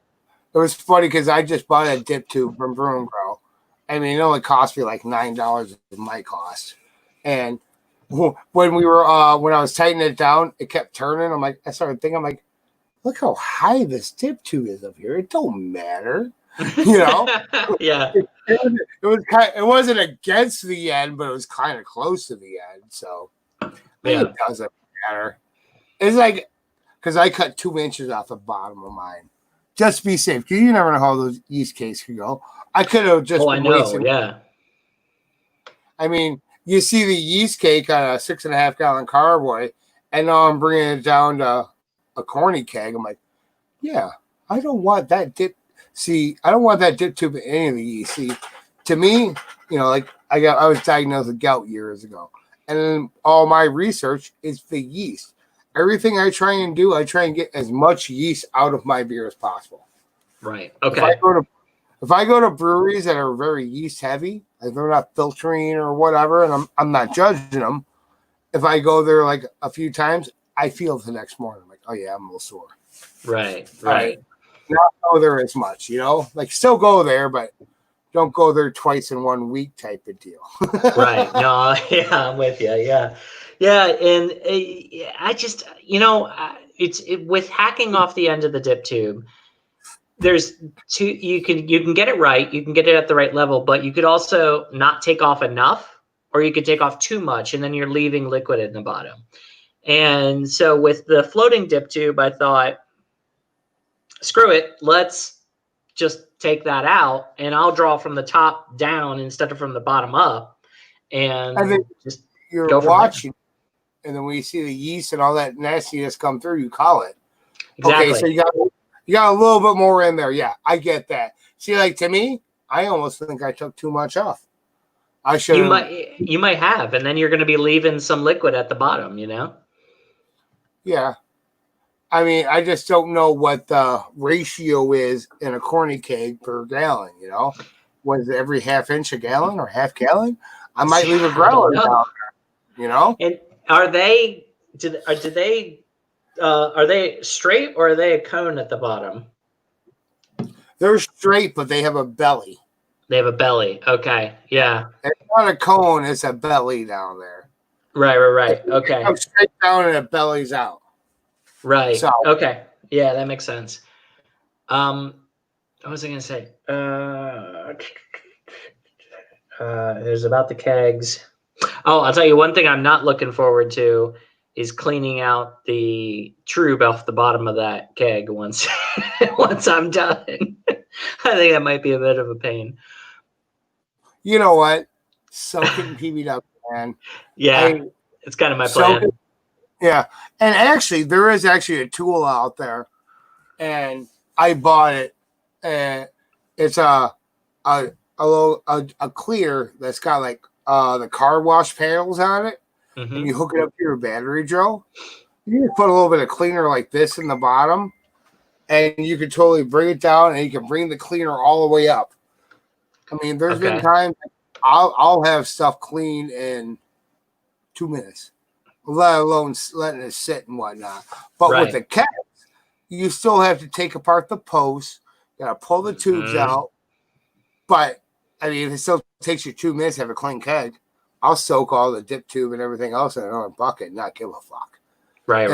It was funny because I just bought a dip tube from Brew and Grow. I mean, it only cost me like $9 of my cost. And when we were when I was tightening it down, it kept turning. I started thinking, I'm like, look how high this dip tube is up here. It don't matter, you know. Yeah. It wasn't against the end, but it was kind of close to the end. So Yeah. it doesn't matter. It's like because I cut 2 inches off the bottom of mine just to be safe. Because you never know how those yeast cakes could go. I could have just. Oh, I know. Yeah. I mean, you see the yeast cake on a 6.5 gallon carboy, and now I'm bringing it down to a corny keg. I'm like, yeah, I don't want that dip. See, I don't want that dip tube in any of the yeast. See, to me, like I was diagnosed with gout years ago, and then all my research is the yeast. Everything I try and do, I try and get as much yeast out of my beer as possible. Right. Okay. If I go to breweries that are very yeast heavy, like they're not filtering or whatever, and I'm not judging them. If I go there like a few times, I feel it the next morning. I'm like, oh yeah, I'm a little sore. Right. Not go there as much, like still go there, but don't go there twice in 1 week type of deal. Right. No, yeah, I'm with you. Yeah. Yeah. And I just, with hacking off the end of the dip tube, there's two, you can get it right. You can get it at the right level, but you could also not take off enough, or you could take off too much, and then you're leaving liquid in the bottom. And so with the floating dip tube, I thought, screw it. Let's just take that out, and I'll draw from the top down instead of from the bottom up. And I think just you're watching, and then when you see the yeast and all that nastiness come through, you call it. Exactly. Okay, so you got a little bit more in there. Yeah, I get that. See, like to me, I almost think I took too much off. I should. You might have, and then you're going to be leaving some liquid at the bottom. Yeah. I mean, I just don't know what the ratio is in a corny keg per gallon. Was it every half inch a gallon or half gallon? I might leave a growler down there. And are they straight, or are they a cone at the bottom? They're straight, but they have a belly. They have a belly. Okay. Yeah. It's not a cone, it's a belly down there. Right. Okay. It comes straight down and it bellies out. Right. So, okay. Yeah, that makes sense. What was I going to say? It was about the kegs. Oh, I'll tell you one thing I'm not looking forward to is cleaning out the trube off the bottom of that keg once I'm done. I think that might be a bit of a pain. You know what? Soak it in PBW, man. Yeah, it's kind of my plan. Yeah, and actually, there is actually a tool out there, and I bought it. And it's a clear that's got like the car wash panels on it, and you hook it up to your battery drill. You can put a little bit of cleaner like this in the bottom, and you can totally bring it down, and you can bring the cleaner all the way up. I mean, there's been times I'll have stuff clean in 2 minutes, let alone letting it sit and whatnot. But with the kegs, you still have to take apart the posts, you gotta pull the tubes out. But I mean, if it still takes you 2 minutes to have a clean keg, I'll soak all the dip tube and everything else in another bucket and not give a fuck. Right.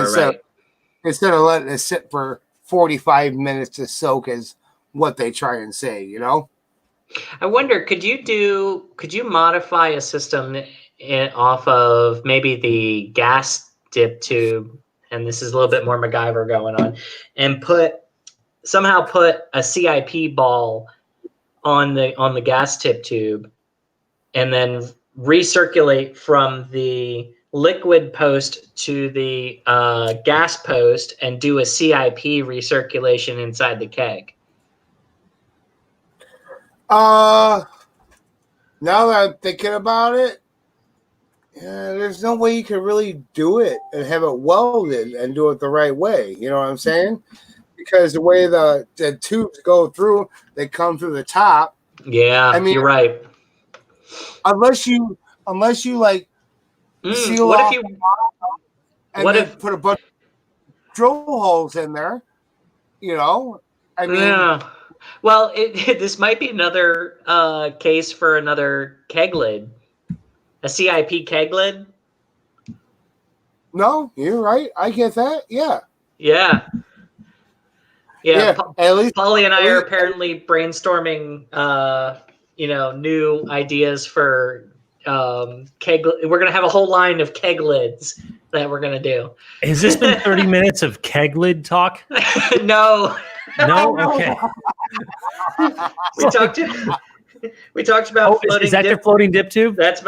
Instead of letting it sit for 45 minutes to soak is what they try and say, I wonder, could you modify a system off of maybe the gas dip tube, and this is a little bit more MacGyver going on, and somehow put a CIP ball on the gas tip tube, and then recirculate from the liquid post to the gas post and do a CIP recirculation inside the keg? Now that I'm thinking about it, there's no way you can really do it and have it welded and do it the right way. You know what I'm saying? Because the way the tubes go through, they come through the top. Yeah, I mean, you're right. Unless you like seal what off if you and put a bunch of drill holes in there. You know, I mean, Yeah. Well, this might be another case for another keg lid, a CIP keg lid. no, you're right. I get that. Yeah. Yeah. Yeah. At least Polly and I are apparently brainstorming, new ideas for keg. We're gonna have a whole line of keg lids that we're gonna do. Has this been 30 minutes of keg lid talk? No. No? Okay. We talked about floating is that dip. your floating dip tube? That's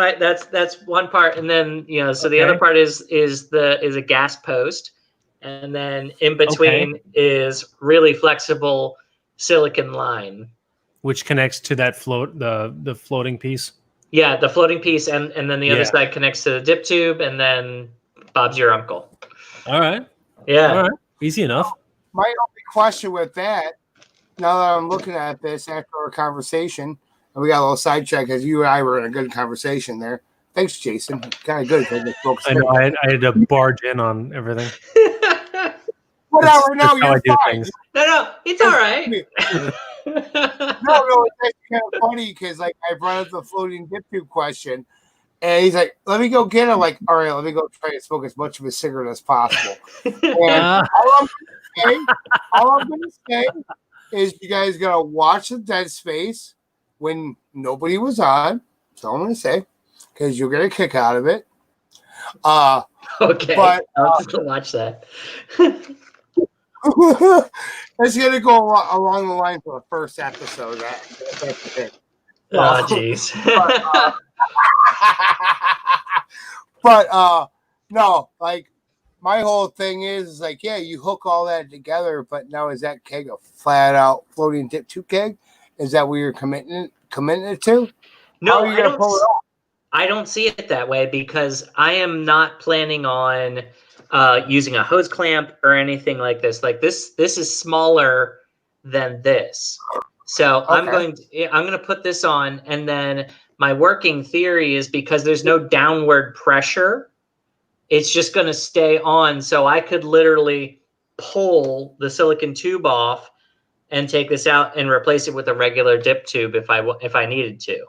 one part, and then so the other part is a gas post, and then in between is really flexible silicon line, which connects to that the floating piece. Yeah, the floating piece, and then the other side connects to the dip tube, and then Bob's your uncle. All right. Yeah. All right. Easy enough. My only question with that, now that I'm looking at this after our conversation, and we got a little sidetracked because you and I were in a good conversation there. Thanks, Jason. Kind of good. I know. I had to barge in on everything. Whatever. No, you're fine. No, it's all right. No, it's actually kind of funny because like I brought up the floating dip tube question, and he's like, "Let me go get it." I'm like, all right, let me go try to smoke as much of a cigarette as possible. And all I'm gonna say is you guys gotta watch the Dead Space when nobody was on. That's all I'm gonna say, because you'll get a kick out of it. Okay, but I'll have to watch that. It's gonna go along the lines of the first episode. That's it. Oh, jeez. But no, like my whole thing is like, yeah, you hook all that together, but now is that keg a flat out floating dip tube keg? Is that what you're committing it to? No, I don't see it that way because I am not planning on using a hose clamp or anything like this. Like this is smaller than this. So I'm going to put this on, and then my working theory is because there's no downward pressure, it's just going to stay on. So I could literally pull the silicon tube off and take this out and replace it with a regular dip tube if I needed to.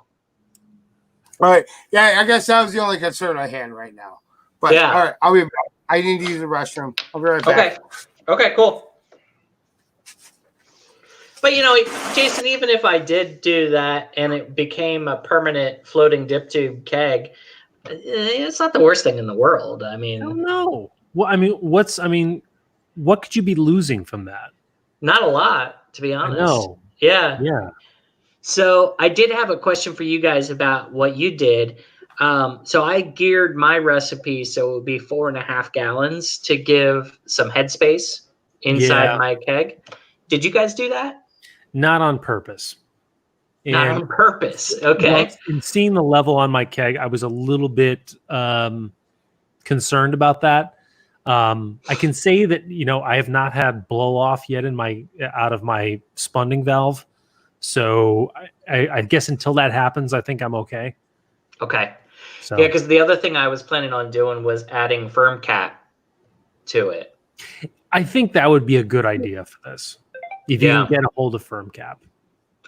All right. Yeah, I guess that was the only concern I had right now. But all right, I'll be back. I need to use the restroom. I'll be right back. Okay, cool. But Jason, even if I did do that and it became a permanent floating dip tube keg, it's not the worst thing in the world. I mean, no. Well, what could you be losing from that? Not a lot, to be honest. No. Yeah. So I did have a question for you guys about what you did. So I geared my recipe so it would be 4.5 gallons to give some headspace inside my keg. Did you guys do that? Not on purpose. Not on purpose. Okay. Well, in seeing the level on my keg, I was a little bit concerned about that. I can say that I have not had blow off yet out of my spunding valve. So I guess until that happens, I think I'm okay. Okay. So, yeah, because the other thing I was planning on doing was adding firm cap to it. I think that would be a good idea for this. If you can get a hold of firm cap.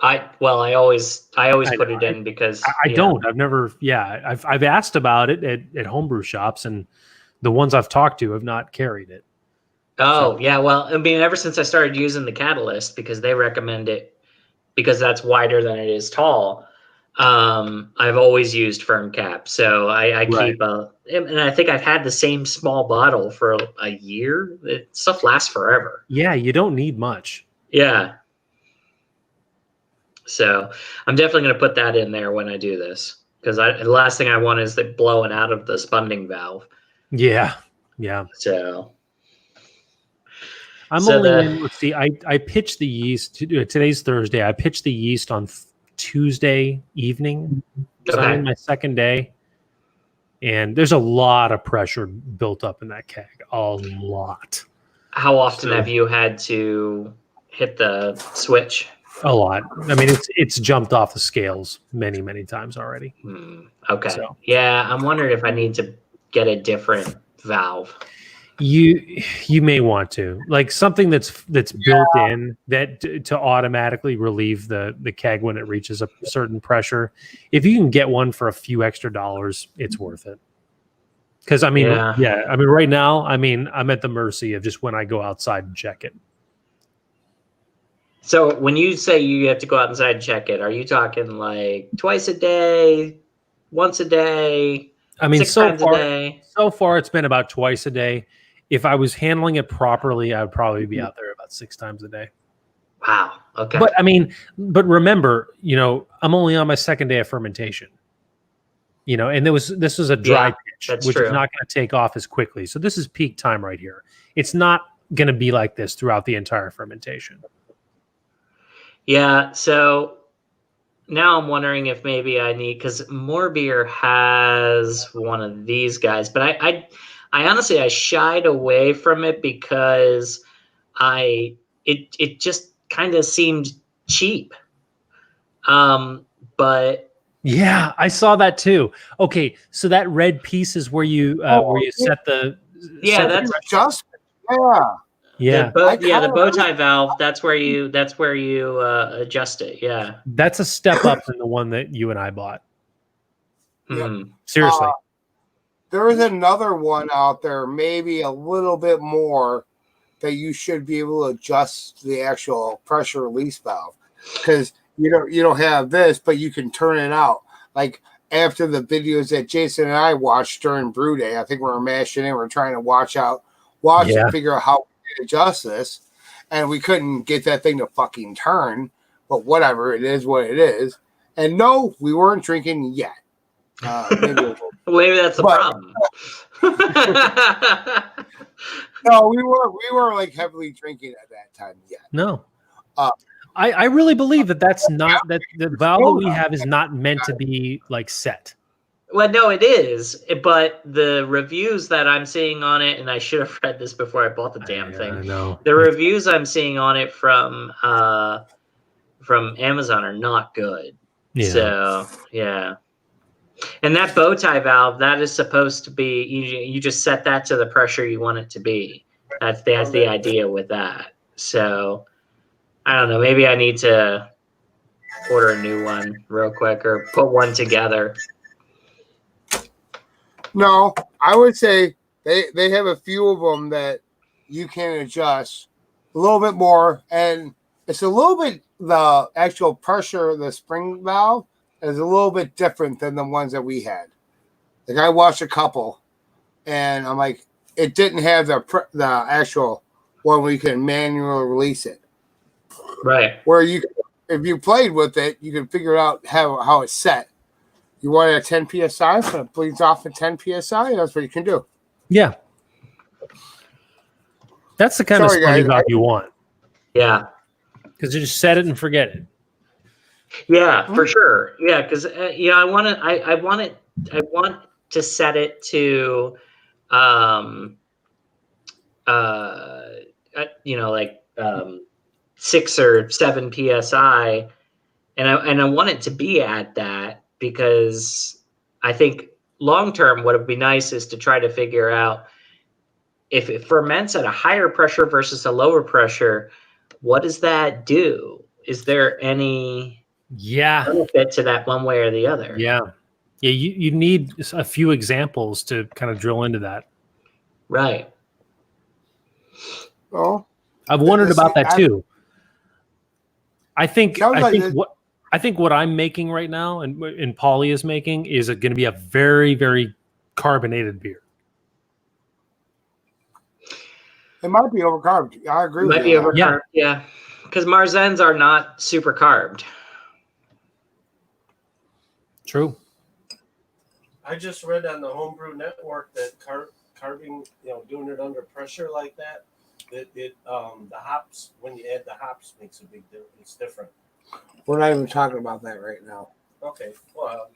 I always put it in because I don't. I've never. Yeah, I've asked about it at homebrew shops, and the ones I've talked to have not carried it. Oh, yeah. Well, I mean, ever since I started using the Catalyst, because they recommend it because that's wider than it is tall, I've always used firm cap. So I keep and I think I've had the same small bottle for a year. Stuff lasts forever. Yeah, you don't need much. Yeah. So I'm definitely going to put that in there when I do this because the last thing I want is it blowing out of the spunding valve. Yeah. So let's see. I pitched the yeast. Today's Thursday. I pitched the yeast on Tuesday evening. So I'm in my second day. And there's a lot of pressure built up in that keg. A lot. How often have you had to hit the switch? A lot. I mean, it's jumped off the scales many, many times already. Okay. So. Yeah, I'm wondering if I need to get a different valve. You may want to, like, something that's built in that to automatically relieve the keg when it reaches a certain pressure. If you can get one for a few extra dollars, it's worth it. Because I mean, right now, I'm at the mercy of just when I go outside and check it. So when you say you have to go outside and check it, are you talking like twice a day, once a day? I mean, 6 times a day? So far, it's been about twice a day. If I was handling it properly, I would probably be out there about 6 times a day. Wow. Okay. But remember, I'm only on my second day of fermentation. And this was a dry pitch, which is not going to take off as quickly. So this is peak time right here. It's not going to be like this throughout the entire fermentation. Yeah. So now I'm wondering if maybe I need, because More Beer has one of these guys, but I honestly, I shied away from it because it just kind of seemed cheap. But yeah, I saw that too. Okay, so that red piece is where you set the that's just yeah. The bow tie valve. That's where you adjust it. Yeah, that's a step up than the one that you and I bought. Yep. Seriously, there is another one out there, maybe a little bit more, that you should be able to adjust the actual pressure release valve, because you don't have this, but you can turn it out. Like after the videos that Jason and I watched during Brew Day, I think we were mashing in, we're trying to watch and figure out how we adjust this, and we couldn't get that thing to fucking turn. But whatever, it is what it is. And no, we weren't drinking yet. Maybe that's the problem. No, we were like heavily drinking at that time yet. No. I really believe that's not that the valve that we have is not meant to be like set. Well, no, it is, but the reviews that I'm seeing on it, and I should have read this before I bought the damn thing. I know. The reviews I'm seeing on it from Amazon are not good. Yeah. So yeah. And that bow tie valve, that is supposed to be, you just set that to the pressure you want it to be. That's the idea with that. So I don't know. Maybe I need to order a new one real quick or put one together. No, I would say they have a few of them that you can adjust a little bit more, and it's a little bit, the actual pressure of the spring valve is a little bit different than the ones that we had. Like I watched a couple, and I'm like, it didn't have the actual one where you can manually release it. Right. Where if you played with it, you can figure out how it's set. You want it at 10 psi, so it bleeds off at 10 psi. That's what you can do. Yeah. That's the kind of spring valve you want. Yeah. Because you just set it and forget it. Yeah, for sure. Yeah, because I want to set it to, like 6 or 7 psi, and I want it to be at that, because I think long term, what would be nice is to try to figure out if it ferments at a higher pressure versus a lower pressure, what does that do? Is there any benefit to that one way or the other? Yeah. You need a few examples to kind of drill into that. Right. Well, I've wondered about that too. I think what I'm making right now and Paulie is making is going to be a very, very carbonated beer. It might be overcarbed. I agree. It might be overcarbed. Yeah. Because Marzens are not super carbed. True. I just read on the Homebrew Network that carving, doing it under pressure like that, the hops, when you add the hops, makes a big difference. It's different. We're not even talking about that right now. Okay. Well,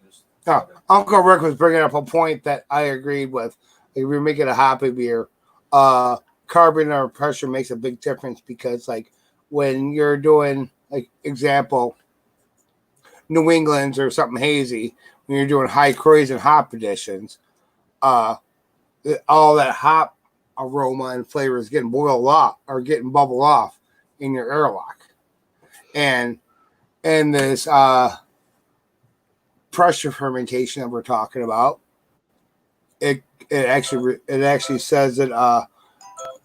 Uncle Rick was bringing up a point that I agreed with. Like, if we're making a hoppy beer, carbon or pressure makes a big difference, because like when you're doing, like, example, New England's or something hazy, when you're doing high Croatian hop additions, all that hop aroma and flavor is getting boiled off or getting bubbled off in your airlock. And this pressure fermentation that we're talking about, it actually says it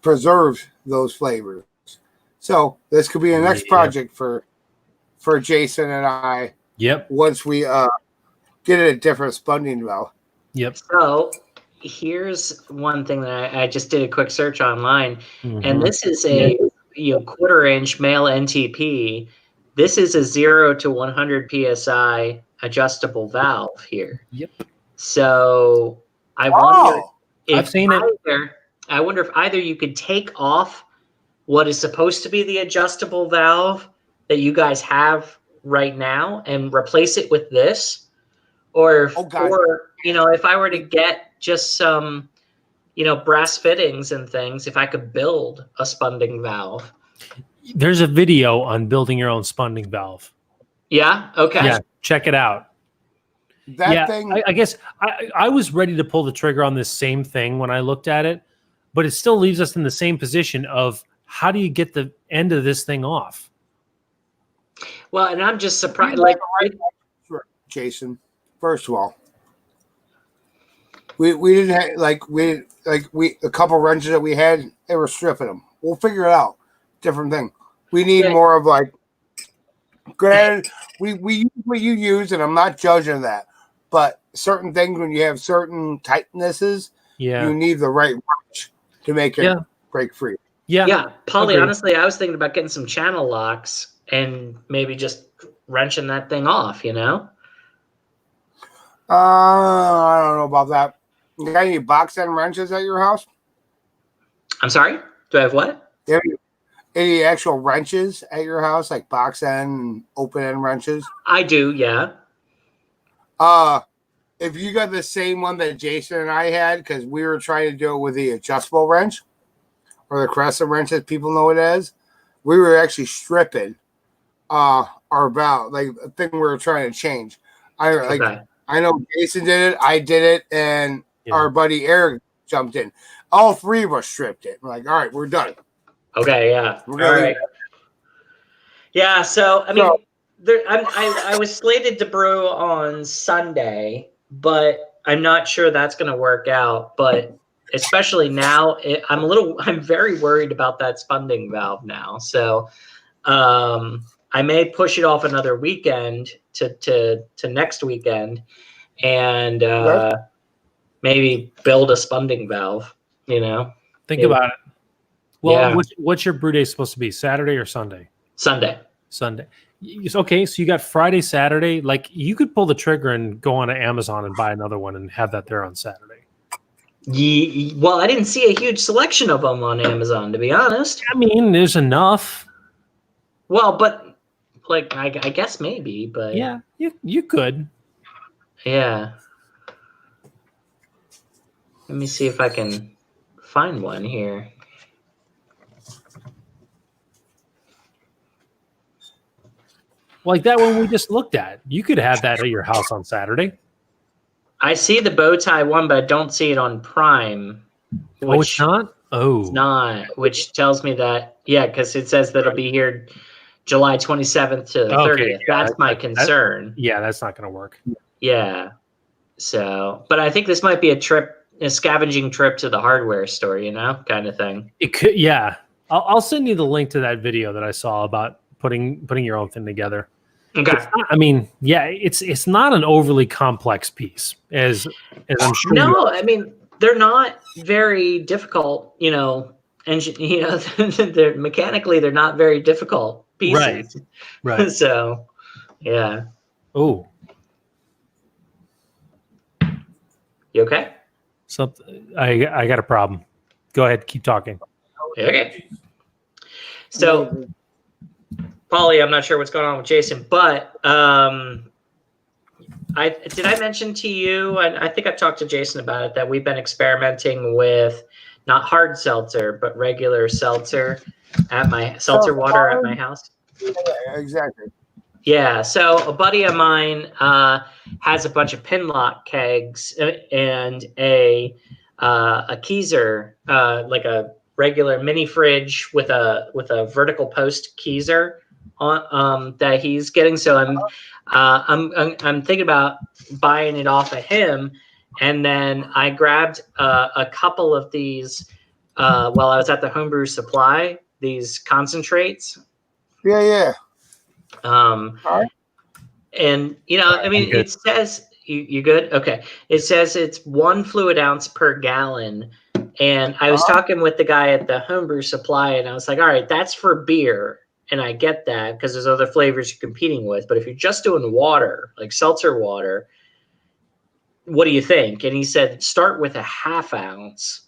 preserves those flavors. So this could be the next project for Jason and I. Yep. Once we get a different spunding valve. Yep. So here's one thing that I just did a quick search online, and this is a 1/4 inch male NTP. This is a 0 to 100 psi adjustable valve here. Yep. So I wonder if I've seen it. I wonder if either you could take off what is supposed to be the adjustable valve that you guys have right now and replace it with this, or if I were to get just some, brass fittings and things, if I could build a spunding valve. There's a video on building your own spunding valve. Yeah. Okay. Yeah. Check it out. That thing. I guess I was ready to pull the trigger on this same thing when I looked at it, but it still leaves us in the same position of how do you get the end of this thing off? Well, and I'm just surprised. Jason, first of all, we didn't have a couple wrenches that we had. They were stripping them. We'll figure it out. Different thing. We need more of granted, we use what you use, and I'm not judging that. But certain things, when you have certain tightnesses, you need the right wrench to make it break free. Yeah, Polly, honestly, I was thinking about getting some channel locks and maybe just wrenching that thing off, I don't know about that. You got any box end wrenches at your house? I'm sorry? Do I have what? Any actual wrenches at your house, like box end and open end wrenches? I do, yeah. If you got the same one that Jason and I had, because we were trying to do it with the adjustable wrench, or the crescent wrench as people know it as, we were actually stripping our valve, the thing we were trying to change. I know Jason did it, I did it, and our buddy Eric jumped in. All three of us stripped it. We're like, all right, we're done. Okay, yeah. All right. Yeah, so I mean, I was slated to brew on Sunday, but I'm not sure that's going to work out. But especially now, I'm very worried about that spunding valve now. So I may push it off another weekend to next weekend, and maybe build a spunding valve. Think about it. Well, what's your brew day supposed to be? Saturday or Sunday? Sunday. Okay, so you got Friday, Saturday. You could pull the trigger and go on to Amazon and buy another one and have that there on Saturday. Well, I didn't see a huge selection of them on Amazon, to be honest. I mean, there's enough. Well, but I guess maybe, but yeah, you could. Yeah. Let me see if I can find one here. Like that one we just looked at. You could have that at your house on Saturday. I see the bow tie one, but I don't see it on Prime. It's not? Oh. It's not, which tells me that, because it says that it'll be here July 27th to the 30th. That's my concern. That's not going to work. Yeah. So, but I think this might be a scavenging trip to the hardware store, kind of thing. It could, yeah. I'll send you the link to that video that I saw about putting your own thing together. Okay. It's not an overly complex piece, as I'm sure. No, I mean, they're not very difficult, and they're mechanically they're not very difficult pieces. Right. So, yeah. Oh. You okay? I got a problem. Go ahead, keep talking. Okay. So, Polly, I'm not sure what's going on with Jason, but did I mention to you, and I think I've talked to Jason about it, that we've been experimenting with not hard seltzer, but regular seltzer at my water at my house. Yeah, exactly. Yeah, so a buddy of mine has a bunch of Pinlock kegs and a a keezer, like a regular mini fridge with a vertical post keezer on that he's getting. So I'm thinking about buying it off of him, and then I grabbed a couple of these while I was at the Homebrew Supply. These concentrates. Yeah. Um, All right. and I mean, it says you good. Okay, it says it's 1 fluid ounce per gallon. And I was talking with the guy at the Homebrew Supply, and I was like, all right, that's for beer. And I get that because there's other flavors you're competing with. But if you're just doing water, like seltzer water, what do you think? And he said, start with a 1/2 ounce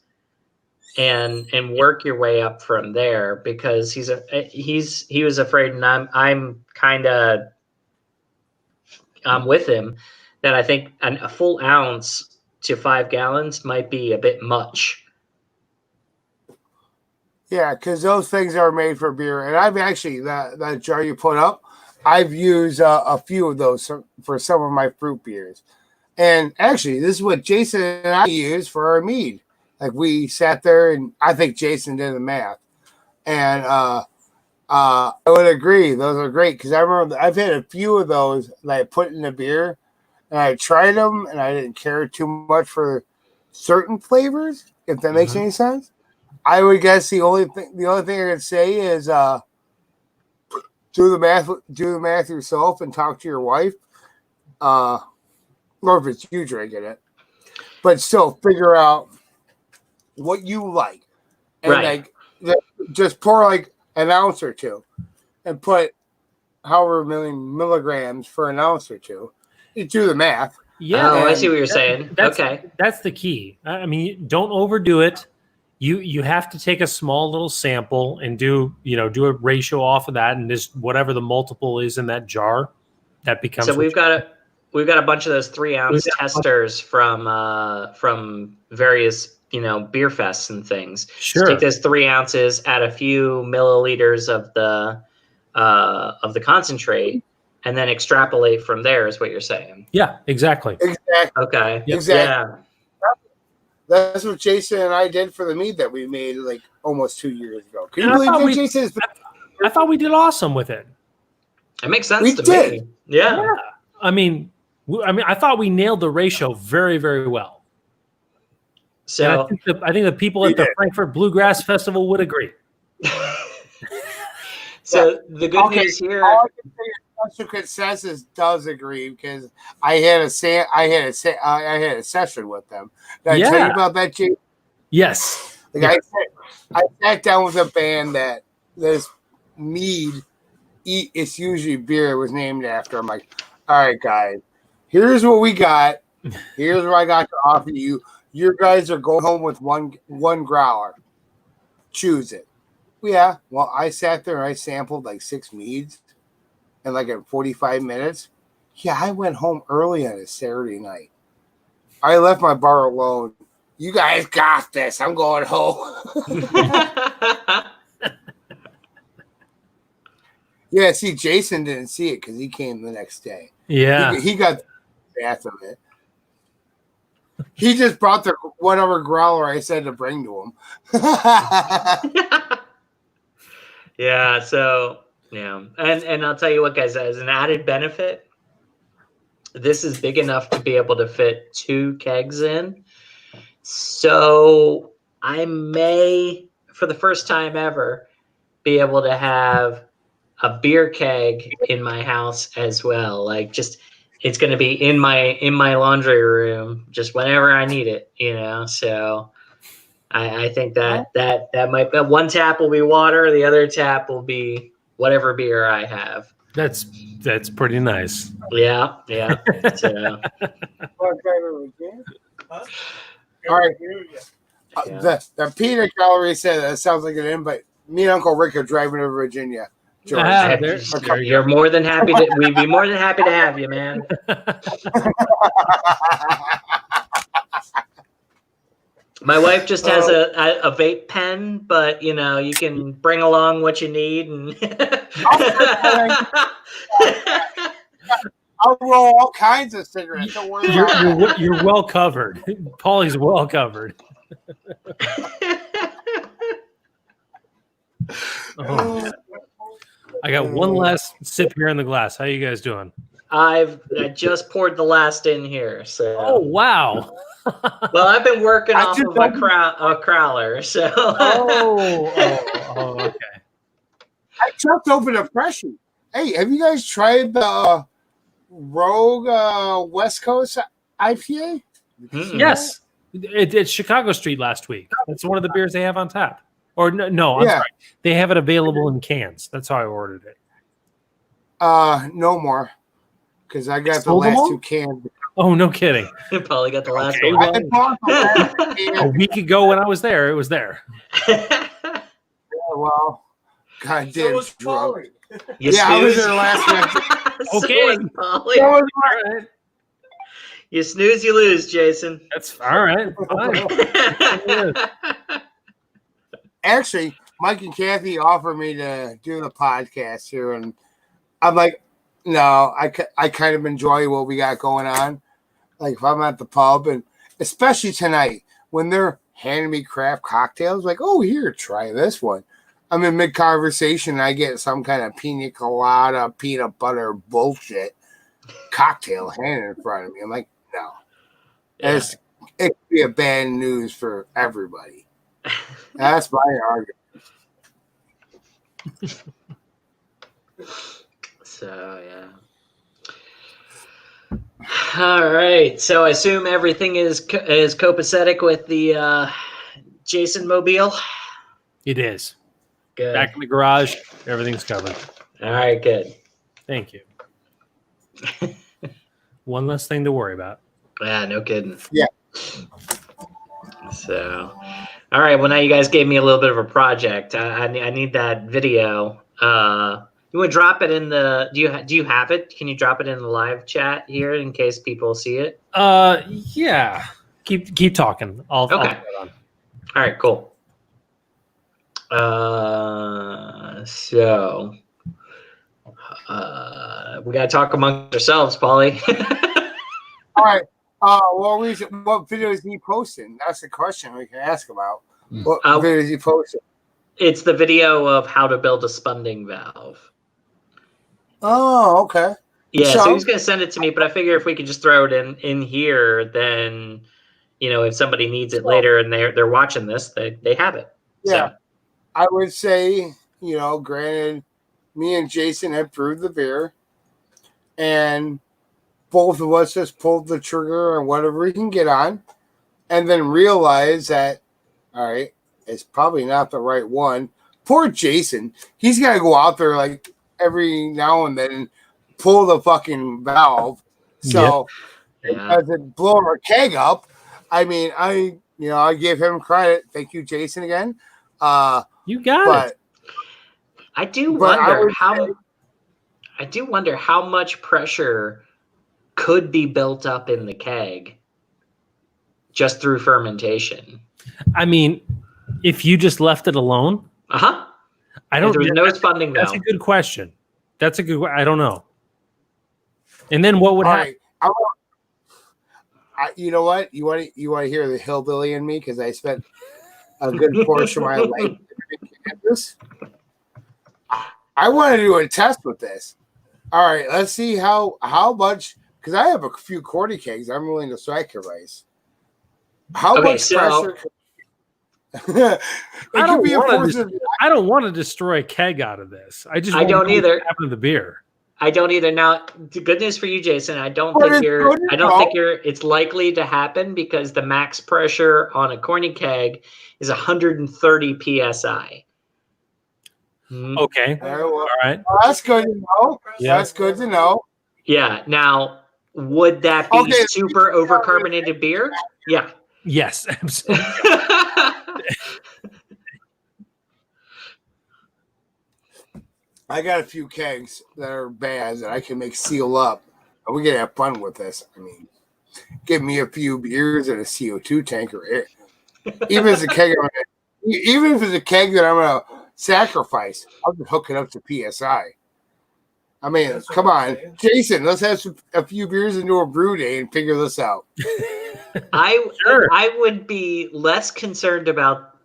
and work your way up from there, because he was afraid, and I'm kind of with him, that I think a full ounce to 5 gallons might be a bit much. Yeah, because those things are made for beer. And I've actually, that jar you put up, I've used a few of those for some of my fruit beers. And actually, this is what Jason and I use for our mead. Like, we sat there, and I think Jason did the math. And I would agree. Those are great, because I remember I've had a few of those that I put in the beer, and I tried them, and I didn't care too much for certain flavors, if that makes any sense. I would guess the only thing I could say is do the math yourself and talk to your wife, or if it's you drinking it, but still figure out what you like, and Right. just pour like an ounce or two, and put however many milligrams for an ounce or two. You do the math. Yeah, I see what you're saying. Okay. That's the key. I mean, don't overdo it. You have to take a small little sample and do a ratio off of that, and just whatever the multiple is in that jar, that becomes. So we've got a bunch of those 3-ounce testers from various beer fests and things. Sure. So take those 3 ounces, add a few milliliters of the concentrate, and then extrapolate from there. Is what you're saying? Yeah, exactly. Okay. Yep. Exactly. Yeah. That's what Jason and I did for the mead that we made like almost 2 years ago. Can you believe that, Jason? I thought we did awesome with it. It makes sense We to did. me. Yeah. I mean, I thought we nailed the ratio very, very well. So And I think the people at the Frankfurt Bluegrass Festival would agree. So the good news here. All I can say is Special Consensus does agree, because I had a session with them. Did I tell you about that, Jason? Yes. Like, I sat down with a band that this mead, it's usually beer, was named after. I'm like, all right, guys, here's what we got. Here's what I got to offer you. You guys are going home with one growler. Choose it. Yeah. Well, I sat there and I sampled like 6 meads in like 45 minutes. Yeah, I went home early on a Saturday night. I left my bar alone. You guys got this. I'm going home. Yeah, see, Jason didn't see it because he came the next day. Yeah. He got the bath of it. He just brought the whatever growler I said to bring to him. Yeah. So yeah, and I'll tell you what, guys, as an added benefit, this is big enough to be able to fit 2 kegs in. So I may, for the first time ever, be able to have a beer keg in my house as well. Like, just, it's going to be in my laundry room just whenever I need it, So I think that might be, one tap will be water, the other tap will be whatever beer I have. That's pretty nice. Yeah. So, all right. The peanut gallery said that sounds like an invite. Me and Uncle Rick are driving to Virginia. George. You're more than happy to. We'd be more than happy to have you, man. My wife just has a vape pen, but you can bring along what you need, and I'll roll all kinds of cigarettes. Don't worry about You're well covered. Paulie's well covered. Oh, I got one last sip here in the glass. How you guys doing? I just poured the last in here. So. Oh wow. Well, I've been working I off just of a crowler, so. Oh, okay. I just opened a freshie. Hey, have you guys tried the Rogue West Coast IPA? Mm-mm. Yes, it's Chicago Street last week. That's one of the beers they have on tap. Or no, I'm Yeah. sorry. They have it available in cans. That's how I ordered it. No more, because I got the Sold them last all? 2 cans. Oh, no kidding. You probably got the last Okay, one. I had bought the last A can. week ago when I was there, it was there. Yeah, well, God So damn was drunk. Paulie. You Yeah, I was snooze. there last week. So Okay. was Polly. That was All right. You snooze, you lose, Jason. That's all right. Fine. Actually, Mike and Kathy offered me to do the podcast here, and I'm like, no, I kind of enjoy what we got going on. Like if I'm at the pub, and especially tonight when they're handing me craft cocktails, like, oh, here, try this one. I'm in mid conversation, and I get some kind of pina colada, peanut butter bullshit cocktail handed in front of me. I'm like, no, Yeah. it could be a bad news for everybody. That's my argument. So yeah. All right. So I assume everything is copacetic with the Jason Mobile. It is. Good. Back in the garage. Everything's covered. All right. Good. Thank you. One less thing to worry about. Yeah. No kidding. Yeah. So, all right. Well, now you guys gave me a little bit of a project. I need that video. You want to drop it in the? Do you have it? Can you drop it in the live chat here in case people see it? Yeah. Keep talking. I'll put it on. All right. Cool. So we gotta talk amongst ourselves, Paulie. All right. What video is he posting? That's the question we can ask about. What video is he posting? It's the video of how to build a spunding valve. Oh, okay. Yeah, so he's going to send it to me, but I figure if we could just throw it in here, then if somebody needs it later and they're watching this, they have it. Yeah, so. I would say granted, me and Jason have brewed the beer, and both of us just pulled the trigger on whatever we can get on, and then realize that all right, it's probably not the right one. Poor Jason, he's got to go out there like every now and then pull the fucking valve. So as it blow our keg up, I mean, I give him credit. Thank you, Jason, again. You got it. I do wonder how much pressure could be built up in the keg just through fermentation. I mean, if you just left it alone, I don't. There's no spunding valve. That's a good question. I don't know. And then what would happen? You know what? You want to hear the hillbilly in me because I spent a good portion of my life in Kansas. I want to do a test with this. All right, let's see how much, because I have a few quarter kegs I'm willing to sacrifice. How much pressure? I don't want to destroy a keg out of this. I don't either. What happened to the beer? I don't either. Now, the good news for you, Jason, I don't think it's likely to happen because the max pressure on a corny keg is 130 psi. Okay. All right. Well, that's good to know. Yeah. That's good to know. Yeah. Now, would that be super overcarbonated beer? Yeah. Yes, absolutely. I got a few kegs that are bad that I can make seal up. And we're going to have fun with this. I mean, give me a few beers and a CO2 tanker. Even if it's a keg that I'm going to sacrifice, I'll just hook it up to PSI. I mean, come on. Jason, let's have a few beers and do a brew day and figure this out. Sure. I would be less concerned about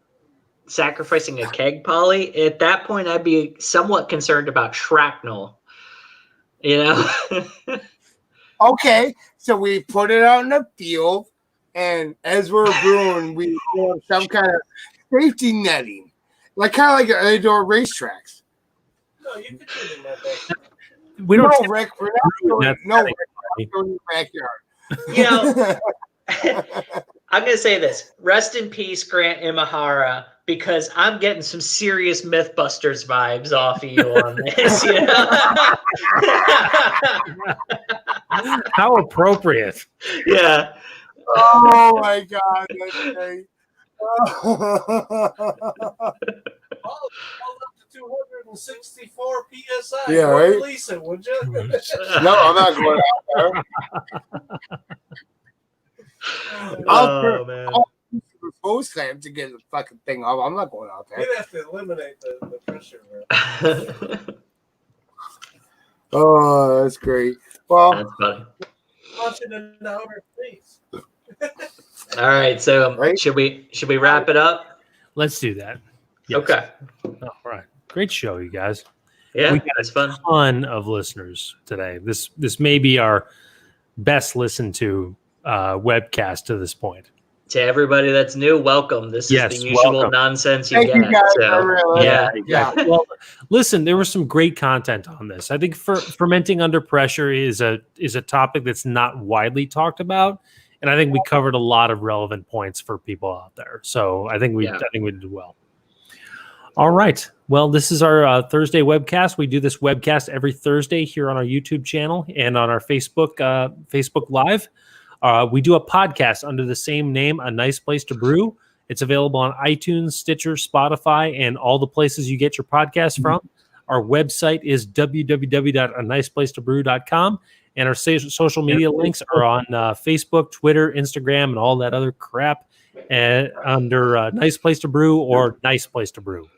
sacrificing a keg poly. At that point, I'd be somewhat concerned about shrapnel. You know? Okay, so we put it out in the field, and as we're brewing, we do some kind of safety netting, kind of like indoor racetracks. No, you could do it in my backyard. We don't. No, Rick, we're not doing it. No, Rick, we're not doing it in your backyard. You know, I'm going to say this. Rest in peace, Grant Imahara, because I'm getting some serious Mythbusters vibes off of you on this. You know? How appropriate. Yeah. Oh my God, that's great. Oh, up to 264 psi. Yeah, Go right? Release it, would you? No, I'm not going out there. Oh, man. I'll use the hose clamp to get the fucking thing off. I'm not going out there. You'd have to eliminate the pressure. Oh, that's great. Well, That's funny. Launch it in outer space. All right, so Right? should we wrap it up? Let's do that. Yes. Okay. All right. Great show, you guys. Yeah, We got that's fun. Ton of listeners today. This may be our best listened to webcast to this point. To everybody that's new, welcome. This Yes, is the usual welcome. nonsense you thank get. you guys so, for really. yeah. Yeah. Well, listen, there was some great content on this. I think fermenting under pressure is a topic that's not widely talked about, and I think we covered a lot of relevant points for people out there. So I think we did well. All right. Well, this is our Thursday webcast. We do this webcast every Thursday here on our YouTube channel and on our Facebook Live. We do a podcast under the same name, A Nice Place to Brew. It's available on iTunes, Stitcher, Spotify, and all the places you get your podcasts from. Our website is www.aniceplacetobrew.com, and our social media links are on Facebook, Twitter, Instagram, and all that other crap under Nice Place to Brew or Nice Place to Brew.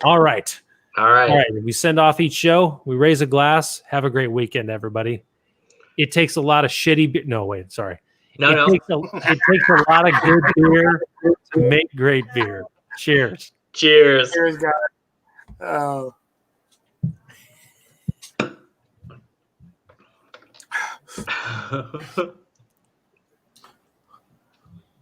All right. All right. We send off each show. We raise a glass. Have a great weekend, everybody. It takes a lot of shitty beer. No, wait, sorry. No. It takes a lot of good beer to make great beer. Cheers. Cheers. Cheers, guys. Oh.